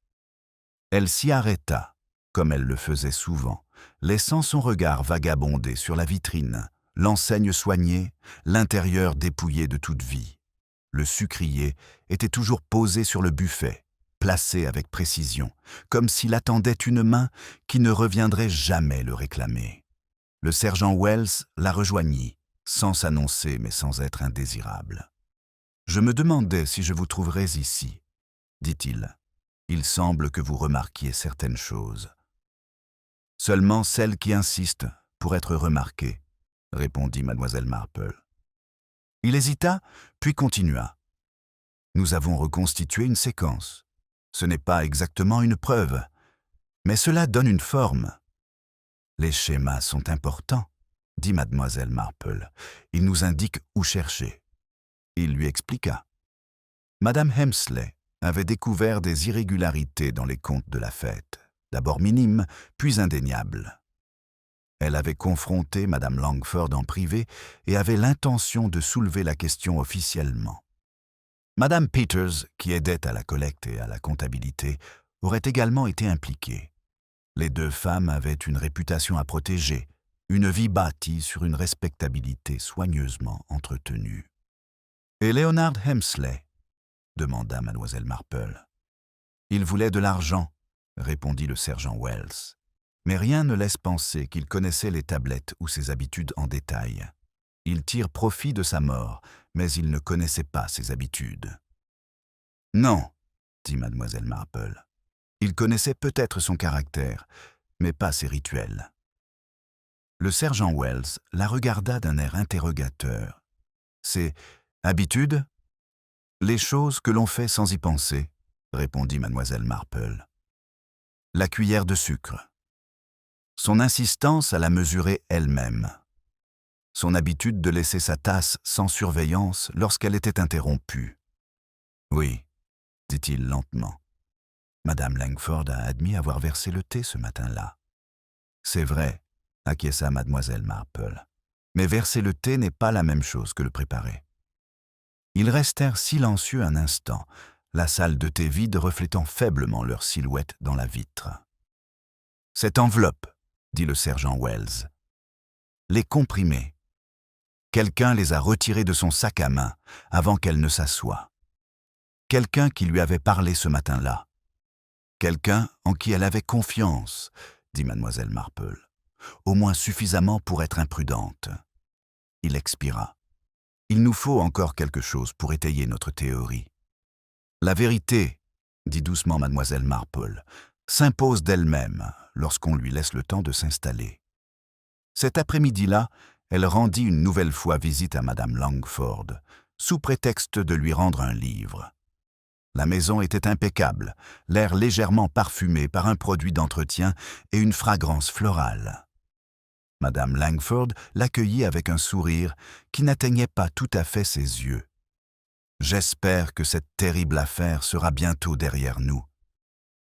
Elle s'y arrêta, comme elle le faisait souvent, laissant son regard vagabonder sur la vitrine, l'enseigne soignée, l'intérieur dépouillé de toute vie. Le sucrier était toujours posé sur le buffet, placé avec précision, comme s'il attendait une main qui ne reviendrait jamais le réclamer. Le sergent Wells la rejoignit, sans s'annoncer mais sans être indésirable. « Je me demandais si je vous trouverais ici, » dit-il. « Il semble que vous remarquiez certaines choses. »« Seulement celles qui insistent pour être remarquées, » répondit mademoiselle Marple. Il hésita, puis continua. « Nous avons reconstitué une séquence. Ce n'est pas exactement une preuve, mais cela donne une forme. »« Les schémas sont importants, » dit mademoiselle Marple. « Ils nous indiquent où chercher. » Il lui expliqua. Madame Hemsley avait découvert des irrégularités dans les comptes de la fête, d'abord minimes, puis indéniables. Elle avait confronté Madame Langford en privé et avait l'intention de soulever la question officiellement. Madame Peters, qui aidait à la collecte et à la comptabilité, aurait également été impliquée. Les deux femmes avaient une réputation à protéger, une vie bâtie sur une respectabilité soigneusement entretenue. « Et Leonard Hemsley ?» demanda mademoiselle Marple. « Il voulait de l'argent, » répondit le sergent Wells. Mais rien ne laisse penser qu'il connaissait les tablettes ou ses habitudes en détail. Il tire profit de sa mort, mais il ne connaissait pas ses habitudes. « Non, » dit mademoiselle Marple. « Il connaissait peut-être son caractère, mais pas ses rituels. » Le sergent Wells la regarda d'un air interrogateur. « C'est habitude ? Les choses que l'on fait sans y penser, » répondit mademoiselle Marple. « La cuillère de sucre. Son insistance à la mesurer elle-même. Son habitude de laisser sa tasse sans surveillance lorsqu'elle était interrompue. Oui, dit-il lentement. Madame Langford a admis avoir versé le thé ce matin-là. C'est vrai, acquiesça mademoiselle Marple. Mais verser le thé n'est pas la même chose que le préparer. Ils restèrent silencieux un instant, la salle de thé vide reflétant faiblement leur silhouette dans la vitre. « Cette enveloppe, » dit le sergent Wells. « Les comprimés. Quelqu'un les a retirés de son sac à main avant qu'elle ne s'assoie. Quelqu'un qui lui avait parlé ce matin-là. Quelqu'un en qui elle avait confiance, » dit mademoiselle Marple. « Au moins suffisamment pour être imprudente. » Il expira. « Il nous faut encore quelque chose pour étayer notre théorie. »« La vérité, » dit doucement mademoiselle Marple, « s'impose d'elle-même lorsqu'on lui laisse le temps de s'installer. » Cet après-midi-là, elle rendit une nouvelle fois visite à madame Langford, sous prétexte de lui rendre un livre. La maison était impeccable, l'air légèrement parfumé par un produit d'entretien et une fragrance florale. Madame Langford l'accueillit avec un sourire qui n'atteignait pas tout à fait ses yeux. « J'espère que cette terrible affaire sera bientôt derrière nous, »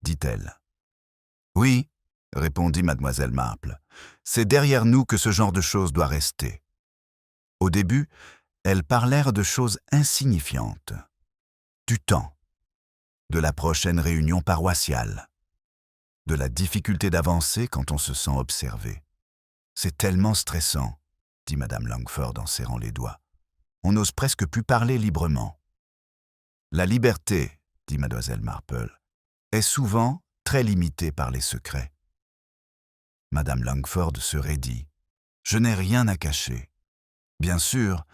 dit-elle. « Oui, » répondit mademoiselle Marple, « c'est derrière nous que ce genre de choses doit rester. » Au début, elles parlèrent de choses insignifiantes. Du temps, de la prochaine réunion paroissiale, de la difficulté d'avancer quand on se sent observé. « C'est tellement stressant, » dit madame Langford en serrant les doigts. « On n'ose presque plus parler librement. »« La liberté, » dit mademoiselle Marple, « est souvent très limitée par les secrets. » Madame Langford se raidit. « Je n'ai rien à cacher. »« Bien sûr, »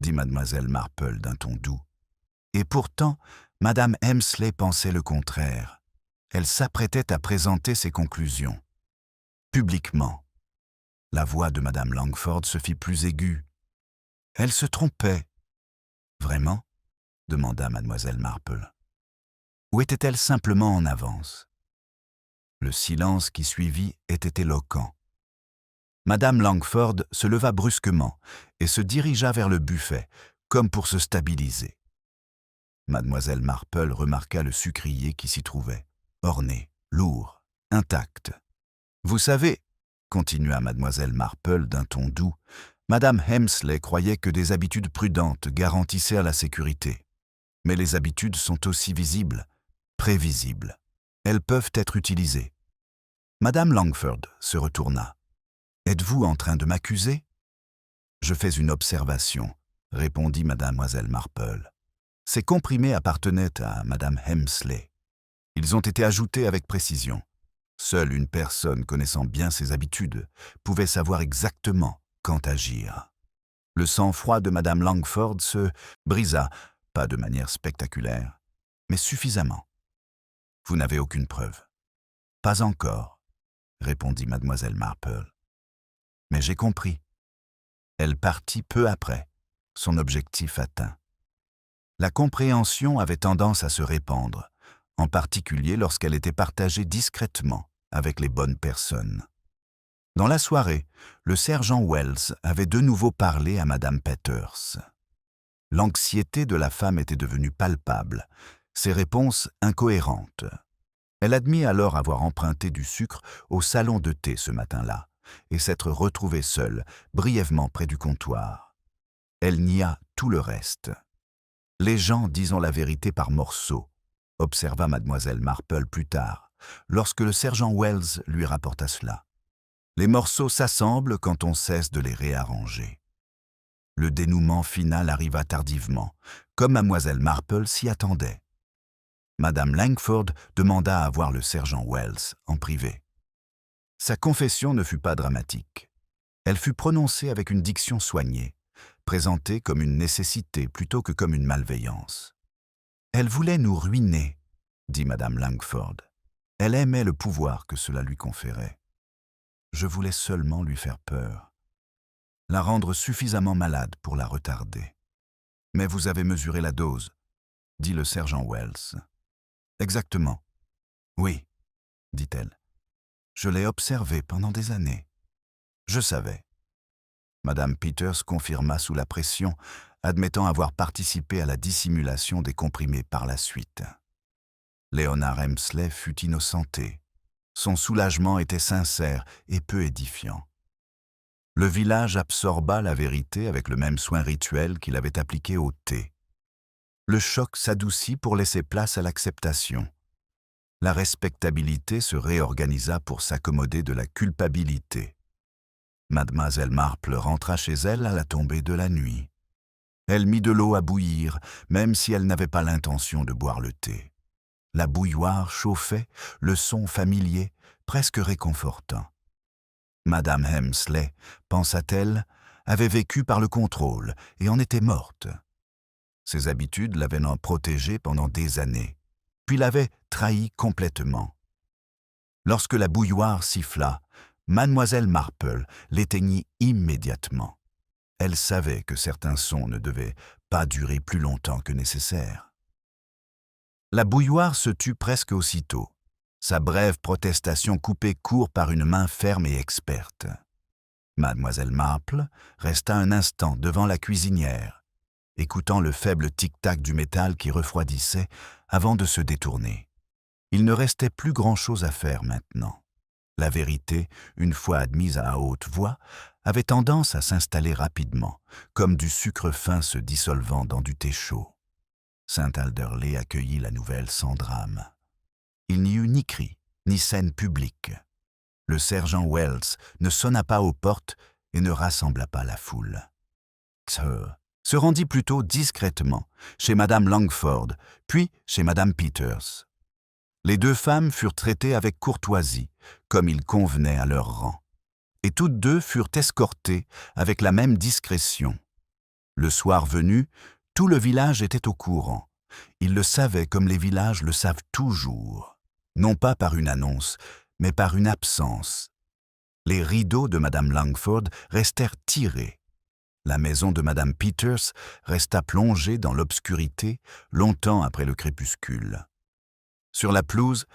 dit mademoiselle Marple d'un ton doux. « Et pourtant, Madame Hemsley pensait le contraire. Elle s'apprêtait à présenter ses conclusions. Publiquement. La voix de Madame Langford se fit plus aiguë. Elle se trompait. Vraiment ? Demanda Mademoiselle Marple. Ou était-elle simplement en avance ? Le silence qui suivit était éloquent. Madame Langford se leva brusquement et se dirigea vers le buffet, comme pour se stabiliser. Mademoiselle Marple remarqua le sucrier qui s'y trouvait, orné, lourd, intact. « Vous savez, » continua Mademoiselle Marple d'un ton doux, « Madame Hemsley croyait que des habitudes prudentes garantissaient la sécurité. Mais les habitudes sont aussi visibles, prévisibles. Elles peuvent être utilisées. » Madame Langford se retourna. « Êtes-vous en train de m'accuser ?»« Je fais une observation, » répondit Mademoiselle Marple. Ces comprimés appartenaient à Madame Hemsley. Ils ont été ajoutés avec précision. Seule une personne connaissant bien ses habitudes pouvait savoir exactement quand agir. Le sang-froid de Madame Langford se brisa, pas de manière spectaculaire, mais suffisamment. « Vous n'avez aucune preuve. »« Pas encore, » répondit Mademoiselle Marple. « Mais j'ai compris. » Elle partit peu après, son objectif atteint. La compréhension avait tendance à se répandre, en particulier lorsqu'elle était partagée discrètement avec les bonnes personnes. Dans la soirée, le sergent Wells avait de nouveau parlé à Madame Peters. L'anxiété de la femme était devenue palpable, ses réponses incohérentes. Elle admit alors avoir emprunté du sucre au salon de thé ce matin-là et s'être retrouvée seule, brièvement près du comptoir. Elle nia tout le reste. « Les gens disent la vérité par morceaux », observa Mademoiselle Marple plus tard, lorsque le sergent Wells lui rapporta cela. « Les morceaux s'assemblent quand on cesse de les réarranger. » Le dénouement final arriva tardivement, comme Mademoiselle Marple s'y attendait. Madame Langford demanda à voir le sergent Wells en privé. Sa confession ne fut pas dramatique. Elle fut prononcée avec une diction soignée, présentée comme une nécessité plutôt que comme une malveillance. « Elle voulait nous ruiner, » dit Madame Langford. Elle aimait le pouvoir que cela lui conférait. Je voulais seulement lui faire peur, la rendre suffisamment malade pour la retarder. « Mais vous avez mesuré la dose, » dit le sergent Wells. « Exactement. »« Oui, » dit-elle. « Je l'ai observé pendant des années. Je savais. » Madame Peters confirma sous la pression, admettant avoir participé à la dissimulation des comprimés par la suite. Léonard Hemsley fut innocenté. Son soulagement était sincère et peu édifiant. Le village absorba la vérité avec le même soin rituel qu'il avait appliqué au thé. Le choc s'adoucit pour laisser place à l'acceptation. La respectabilité se réorganisa pour s'accommoder de la culpabilité. Mademoiselle Marple rentra chez elle à la tombée de la nuit. Elle mit de l'eau à bouillir, même si elle n'avait pas l'intention de boire le thé. La bouilloire chauffait, le son familier, presque réconfortant. Madame Hemsley, pensa-t-elle, avait vécu par le contrôle et en était morte. Ses habitudes l'avaient protégée pendant des années, puis l'avaient trahie complètement. Lorsque la bouilloire siffla, Mademoiselle Marple l'éteignit immédiatement. Elle savait que certains sons ne devaient pas durer plus longtemps que nécessaire. La bouilloire se tut presque aussitôt, sa brève protestation coupée court par une main ferme et experte. Mademoiselle Marple resta un instant devant la cuisinière, écoutant le faible tic-tac du métal qui refroidissait avant de se détourner. Il ne restait plus grand-chose à faire maintenant. La vérité, une fois admise à haute voix, avait tendance à s'installer rapidement, comme du sucre fin se dissolvant dans du thé chaud. Saint-Alderley accueillit la nouvelle sans drame. Il n'y eut ni cri, ni scène publique. Le sergent Wells ne sonna pas aux portes et ne rassembla pas la foule. Se rendit plutôt discrètement chez Madame Langford, puis chez Madame Peters. Les deux femmes furent traitées avec courtoisie, comme il convenait à leur rang, et toutes deux furent escortées avec la même discrétion. Le soir venu, tout le village était au courant, Il le savait comme les villages le savent toujours, non pas par une annonce, mais par une absence. Les rideaux de Madame Langford restèrent tirés. La maison de Madame Peters resta plongée dans l'obscurité longtemps après le crépuscule. Sur la pelouse,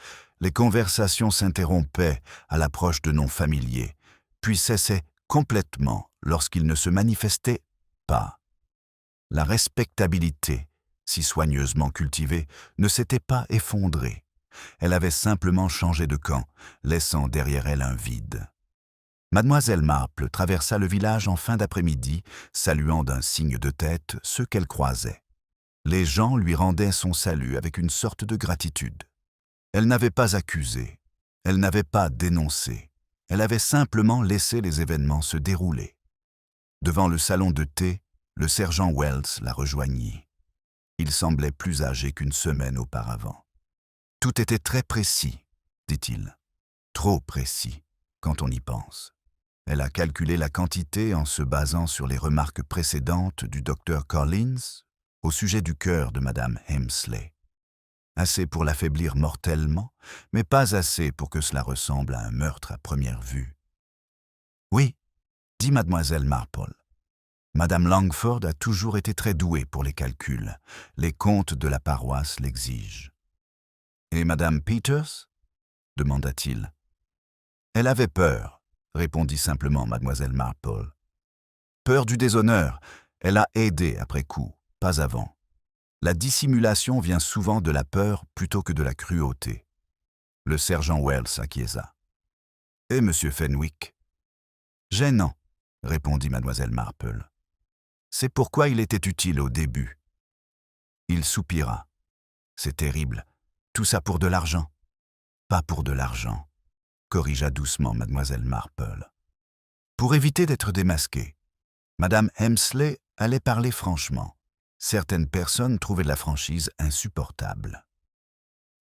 les conversations s'interrompaient à l'approche de noms familiers, puis cessaient complètement lorsqu'ils ne se manifestaient pas. La respectabilité, si soigneusement cultivée, ne s'était pas effondrée. Elle avait simplement changé de camp, laissant derrière elle un vide. Mademoiselle Marple traversa le village en fin d'après-midi, saluant d'un signe de tête ceux qu'elle croisait. Les gens lui rendaient son salut avec une sorte de gratitude. Elle n'avait pas accusé, elle n'avait pas dénoncé, elle avait simplement laissé les événements se dérouler. Devant le salon de thé, le sergent Wells la rejoignit. Il semblait plus âgé qu'une semaine auparavant. « Tout était très précis, dit-il. Trop précis, quand on y pense. Elle a calculé la quantité en se basant sur les remarques précédentes du docteur Collins au sujet du cœur de Madame Hemsley. Assez pour l'affaiblir mortellement, mais pas assez pour que cela ressemble à un meurtre à première vue. « Oui, dit mademoiselle Marple. Madame Langford a toujours été très douée pour les calculs. Les comptes de la paroisse l'exigent. »« Et Madame Peters ?» demanda-t-il. « Elle avait peur, » répondit simplement mademoiselle Marple. « Peur du déshonneur. Elle a aidé après coup, pas avant. La dissimulation vient souvent de la peur plutôt que de la cruauté. » Le sergent Wells acquiesça. « Et Monsieur Fenwick ?»« Gênant, » répondit mademoiselle Marple. « C'est pourquoi il était utile au début. » Il soupira. « C'est terrible. Tout ça pour de l'argent. »« Pas pour de l'argent, » corrigea doucement mademoiselle Marple. Pour éviter d'être démasquée, Madame Hemsley allait parler franchement. Certaines personnes trouvaient la franchise insupportable.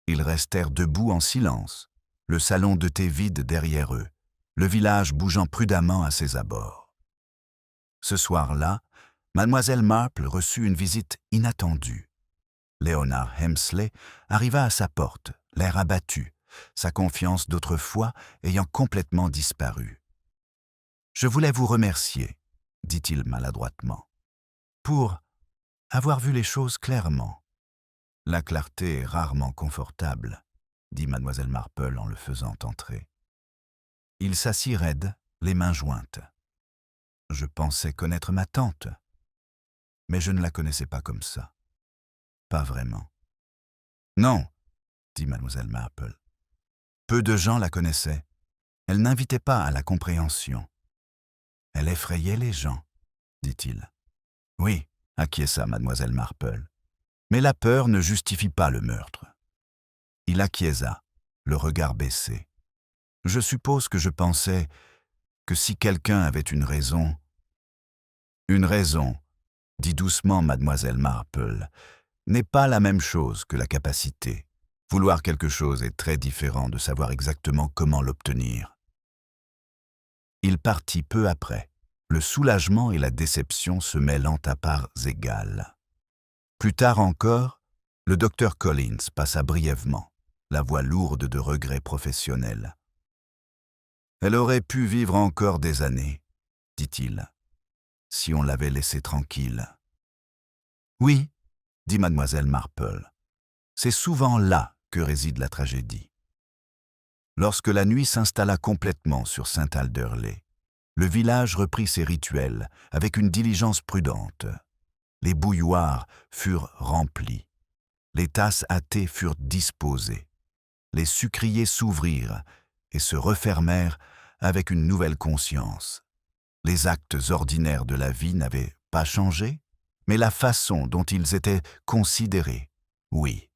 Ils restèrent debout en silence, le salon de thé vide derrière eux, le village bougeant prudemment à ses abords. Ce soir-là, mademoiselle Marple reçut une visite inattendue. Léonard Hemsley arriva à sa porte, l'air abattu, sa confiance d'autrefois ayant complètement disparu. « Je voulais vous remercier, » dit-il maladroitement, « pour avoir vu les choses clairement. »« La clarté est rarement confortable, » dit mademoiselle Marple en le faisant entrer. Il s'assit raide, les mains jointes. « Je pensais connaître ma tante, mais je ne la connaissais pas comme ça. Pas vraiment. »« Non, » dit mademoiselle Marple. Peu de gens la connaissaient. Elle n'invitait pas à la compréhension. Elle effrayait les gens, dit-il. Oui, acquiesça mademoiselle Marple. Mais la peur ne justifie pas le meurtre. Il acquiesça, le regard baissé. Je suppose que je pensais que si quelqu'un avait une raison... Une raison, dit doucement mademoiselle Marple, n'est pas la même chose que la capacité. Vouloir quelque chose est très différent de savoir exactement comment l'obtenir. Il partit peu après, le soulagement et la déception se mêlant à parts égales. Plus tard encore, le docteur Collins passa brièvement, la voix lourde de regrets professionnels. « Elle aurait pu vivre encore des années, » dit-il, « si on l'avait laissée tranquille. »« Oui, » dit mademoiselle Marple, « c'est souvent là que réside la tragédie. » Lorsque la nuit s'installa complètement sur Saint-Alderley, le village reprit ses rituels avec une diligence prudente. Les bouilloires furent remplis, les tasses à thé furent disposées, les sucriers s'ouvrirent et se refermèrent avec une nouvelle conscience. Les actes ordinaires de la vie n'avaient pas changé, mais la façon dont ils étaient considérés, oui.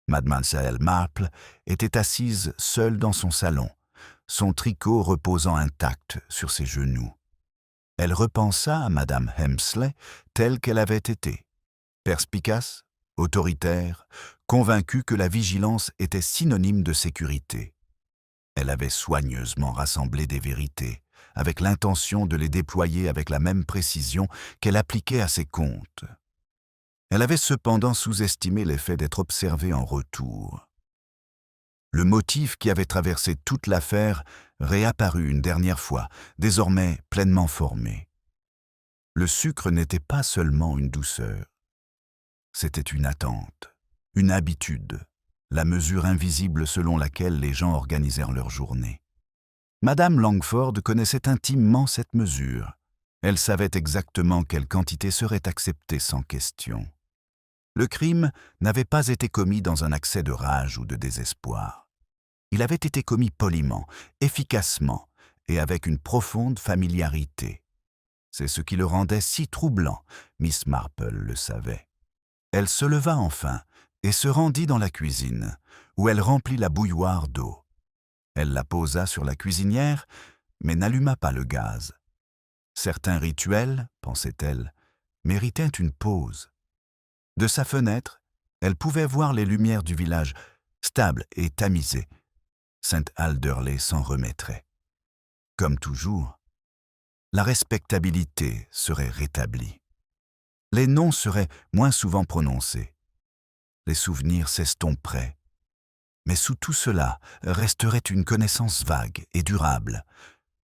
Mademoiselle Marple était assise seule dans son salon, son tricot reposant intact sur ses genoux. Elle repensa à Madame Hemsley telle qu'elle avait été, perspicace, autoritaire, convaincue que la vigilance était synonyme de sécurité. Elle avait soigneusement rassemblé des vérités, avec l'intention de les déployer avec la même précision qu'elle appliquait à ses comptes. Elle avait cependant sous-estimé l'effet d'être observée en retour. Le motif qui avait traversé toute l'affaire réapparut une dernière fois, désormais pleinement formé. Le sucre n'était pas seulement une douceur. C'était une attente, une habitude, la mesure invisible selon laquelle les gens organisèrent leur journée. Madame Langford connaissait intimement cette mesure. Elle savait exactement quelle quantité serait acceptée sans question. Le crime n'avait pas été commis dans un accès de rage ou de désespoir. Il avait été commis poliment, efficacement et avec une profonde familiarité. C'est ce qui le rendait si troublant, Miss Marple le savait. Elle se leva enfin et se rendit dans la cuisine, où elle remplit la bouilloire d'eau. Elle la posa sur la cuisinière, mais n'alluma pas le gaz. Certains rituels, pensait-elle, méritaient une pause. De sa fenêtre, elle pouvait voir les lumières du village, stables et tamisées. Saint Alderley s'en remettrait. Comme toujours, la respectabilité serait rétablie. Les noms seraient moins souvent prononcés. Les souvenirs s'estomperaient. Mais sous tout cela resterait une connaissance vague et durable,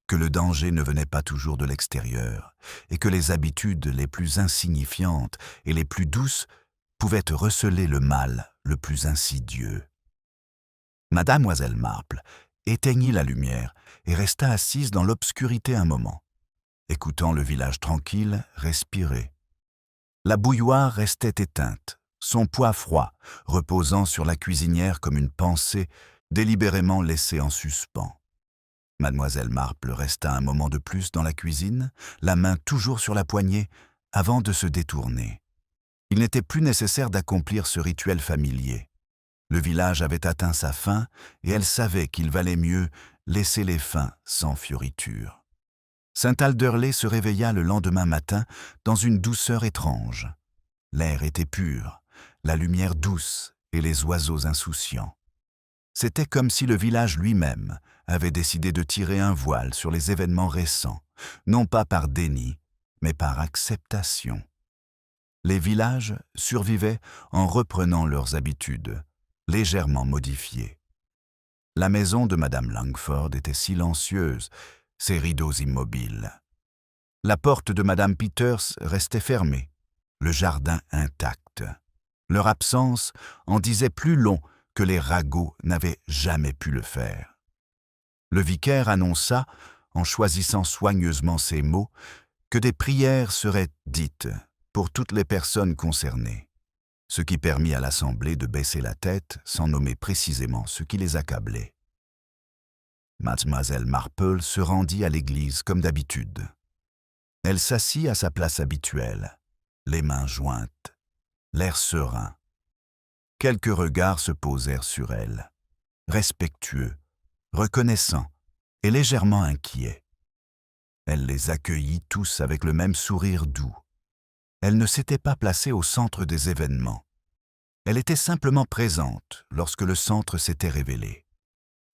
que le danger ne venait pas toujours de l'extérieur, et que les habitudes les plus insignifiantes et les plus douces pouvaient receler le mal le plus insidieux. Mademoiselle Marple éteignit la lumière et resta assise dans l'obscurité un moment, écoutant le village tranquille respirer. La bouilloire restait éteinte, son poids froid, reposant sur la cuisinière comme une pensée délibérément laissée en suspens. Mademoiselle Marple resta un moment de plus dans la cuisine, la main toujours sur la poignée, avant de se détourner. Il n'était plus nécessaire d'accomplir ce rituel familier. Le village avait atteint sa fin et elle savait qu'il valait mieux laisser les fins sans fioriture. Saint Alderley se réveilla le lendemain matin dans une douceur étrange. L'air était pur, la lumière douce et les oiseaux insouciants. C'était comme si le village lui-même avait décidé de tirer un voile sur les événements récents, non pas par déni, mais par acceptation. Les villages survivaient en reprenant leurs habitudes, légèrement modifiées. La maison de Madame Langford était silencieuse, ses rideaux immobiles. La porte de Madame Peters restait fermée, le jardin intact. Leur absence en disait plus long que les ragots n'avaient jamais pu le faire. Le vicaire annonça, en choisissant soigneusement ses mots, que des prières seraient dites pour toutes les personnes concernées, ce qui permit à l'assemblée de baisser la tête sans nommer précisément ce qui les accablait. Mademoiselle Marple se rendit à l'église comme d'habitude. Elle s'assit à sa place habituelle, les mains jointes, l'air serein. Quelques regards se posèrent sur elle, respectueux, reconnaissants et légèrement inquiets. Elle les accueillit tous avec le même sourire doux. Elle ne s'était pas placée au centre des événements. Elle était simplement présente lorsque le centre s'était révélé.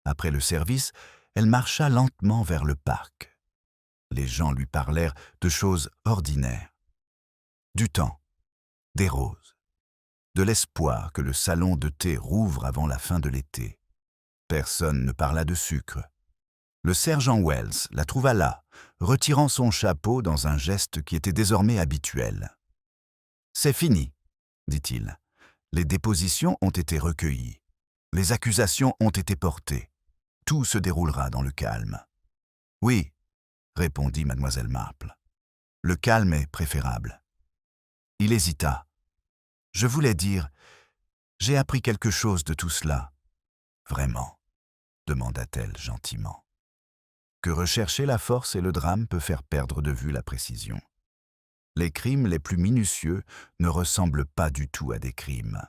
Après le service, elle marcha lentement vers le parc. Les gens lui parlèrent de choses ordinaires. Du temps, des roses, de l'espoir que le salon de thé rouvre avant la fin de l'été. Personne ne parla de sucre. Le sergent Wells la trouva là, retirant son chapeau dans un geste qui était désormais habituel. « C'est fini », dit-il. « Les dépositions ont été recueillies. Les accusations ont été portées. Tout se déroulera dans le calme. »« Oui, » répondit mademoiselle Marple. « Le calme est préférable. » Il hésita. « Je voulais dire, j'ai appris quelque chose de tout cela. »« Vraiment ?» demanda-t-elle gentiment. Que rechercher la force et le drame peut faire perdre de vue la précision. Les crimes les plus minutieux ne ressemblent pas du tout à des crimes.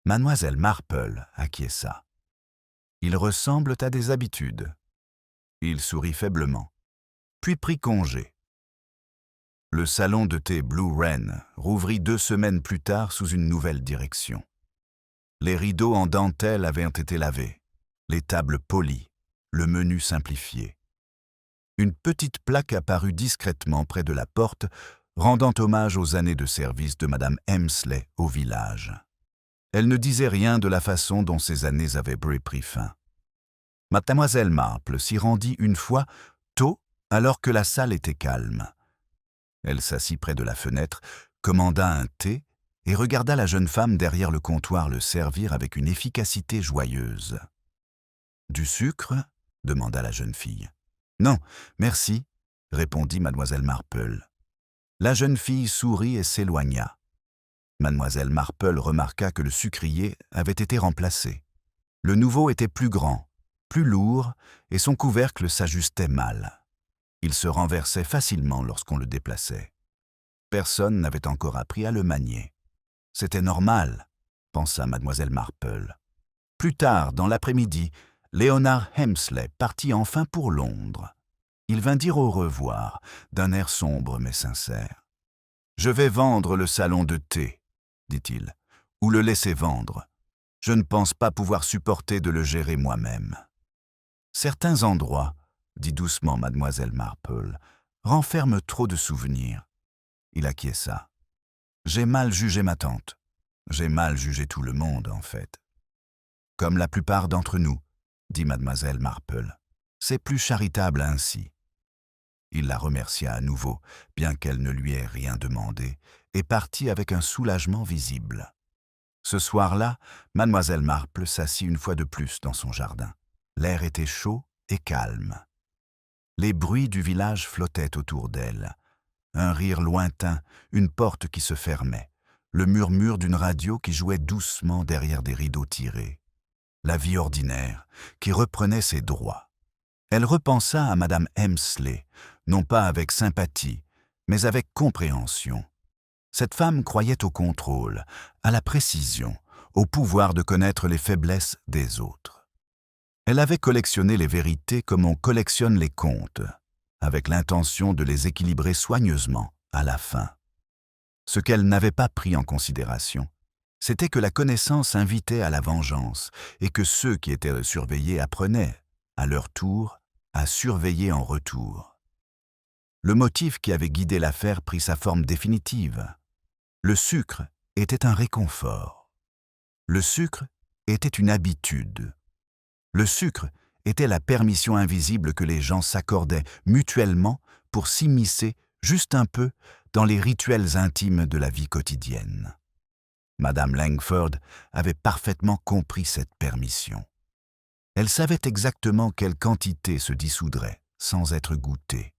Mademoiselle Marple acquiesça. Ils ressemblent à des habitudes. Il sourit faiblement, puis prit congé. Le salon de thé Blue Wren rouvrit 2 semaines plus tard sous une nouvelle direction. Les rideaux en dentelle avaient été lavés, les tables polies, le menu simplifié. Une petite plaque apparut discrètement près de la porte, rendant hommage aux années de service de Madame Hemsley au village. Elle ne disait rien de la façon dont ces années avaient pris fin. Mademoiselle Marple s'y rendit une fois, tôt, alors que la salle était calme. Elle s'assit près de la fenêtre, commanda un thé et regarda la jeune femme derrière le comptoir le servir avec une efficacité joyeuse. « Du sucre ?» demanda la jeune fille. « Non, merci », répondit Mademoiselle Marple. La jeune fille sourit et s'éloigna. Mademoiselle Marple remarqua que le sucrier avait été remplacé. Le nouveau était plus grand, plus lourd, et son couvercle s'ajustait mal. Il se renversait facilement lorsqu'on le déplaçait. Personne n'avait encore appris à le manier. C'était normal, pensa Mademoiselle Marple. Plus tard, dans l'après-midi, Léonard Hemsley partit enfin pour Londres. Il vint dire au revoir, d'un air sombre mais sincère. « Je vais vendre le salon de thé, » dit-il, « ou le laisser vendre. Je ne pense pas pouvoir supporter de le gérer moi-même. » Certains endroits, dit doucement Mademoiselle Marple, renferment trop de souvenirs. Il acquiesça. J'ai mal jugé ma tante. J'ai mal jugé tout le monde, en fait. Comme la plupart d'entre nous, dit Mademoiselle Marple. C'est plus charitable ainsi. Il la remercia à nouveau, bien qu'elle ne lui ait rien demandé, et partit avec un soulagement visible. Ce soir-là, Mademoiselle Marple s'assit une fois de plus dans son jardin. L'air était chaud et calme. Les bruits du village flottaient autour d'elle. Un rire lointain, une porte qui se fermait, le murmure d'une radio qui jouait doucement derrière des rideaux tirés. La vie ordinaire, qui reprenait ses droits. Elle repensa à Madame Hemsley, non pas avec sympathie, mais avec compréhension. Cette femme croyait au contrôle, à la précision, au pouvoir de connaître les faiblesses des autres. Elle avait collectionné les vérités comme on collectionne les comptes, avec l'intention de les équilibrer soigneusement à la fin. Ce qu'elle n'avait pas pris en considération, c'était que la connaissance invitait à la vengeance et que ceux qui étaient surveillés apprenaient, à leur tour, à surveiller en retour. Le motif qui avait guidé l'affaire prit sa forme définitive. Le sucre était un réconfort. Le sucre était une habitude. Le sucre était la permission invisible que les gens s'accordaient mutuellement pour s'immiscer juste un peu dans les rituels intimes de la vie quotidienne. Madame Langford avait parfaitement compris cette permission. Elle savait exactement quelle quantité se dissoudrait sans être goûtée.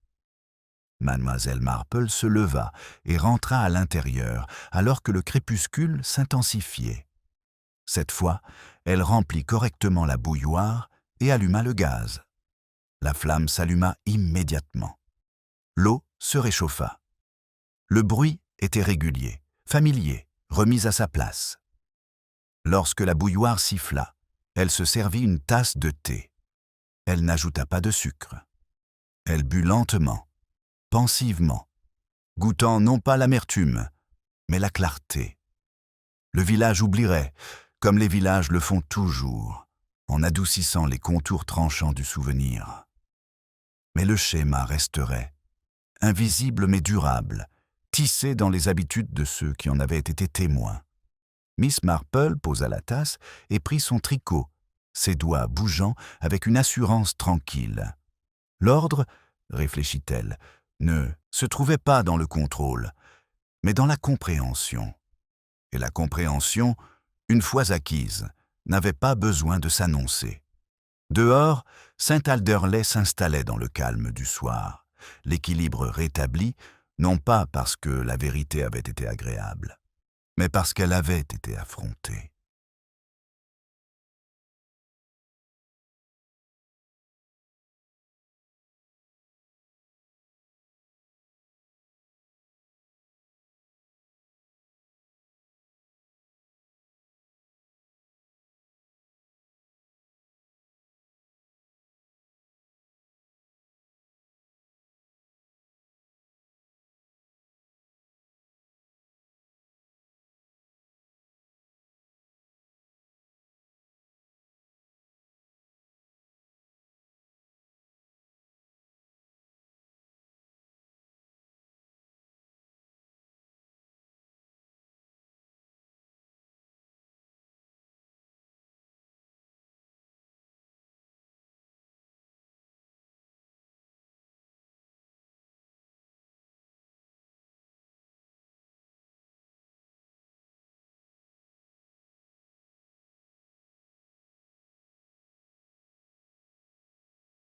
Mademoiselle Marple se leva et rentra à l'intérieur alors que le crépuscule s'intensifiait. Cette fois, elle remplit correctement la bouilloire et alluma le gaz. La flamme s'alluma immédiatement. L'eau se réchauffa. Le bruit était régulier, familier, remis à sa place. Lorsque la bouilloire siffla, elle se servit une tasse de thé. Elle n'ajouta pas de sucre. Elle but lentement, pensivement, goûtant non pas l'amertume, mais la clarté. Le village oublierait, comme les villages le font toujours, en adoucissant les contours tranchants du souvenir. Mais le schéma resterait, invisible mais durable, tissé dans les habitudes de ceux qui en avaient été témoins. Miss Marple posa la tasse et prit son tricot, ses doigts bougeant avec une assurance tranquille. L'ordre, réfléchit-elle, ne se trouvait pas dans le contrôle, mais dans la compréhension. Et la compréhension, une fois acquise, n'avait pas besoin de s'annoncer. Dehors, Saint-Alderley s'installait dans le calme du soir, l'équilibre rétabli, non pas parce que la vérité avait été agréable, mais parce qu'elle avait été affrontée.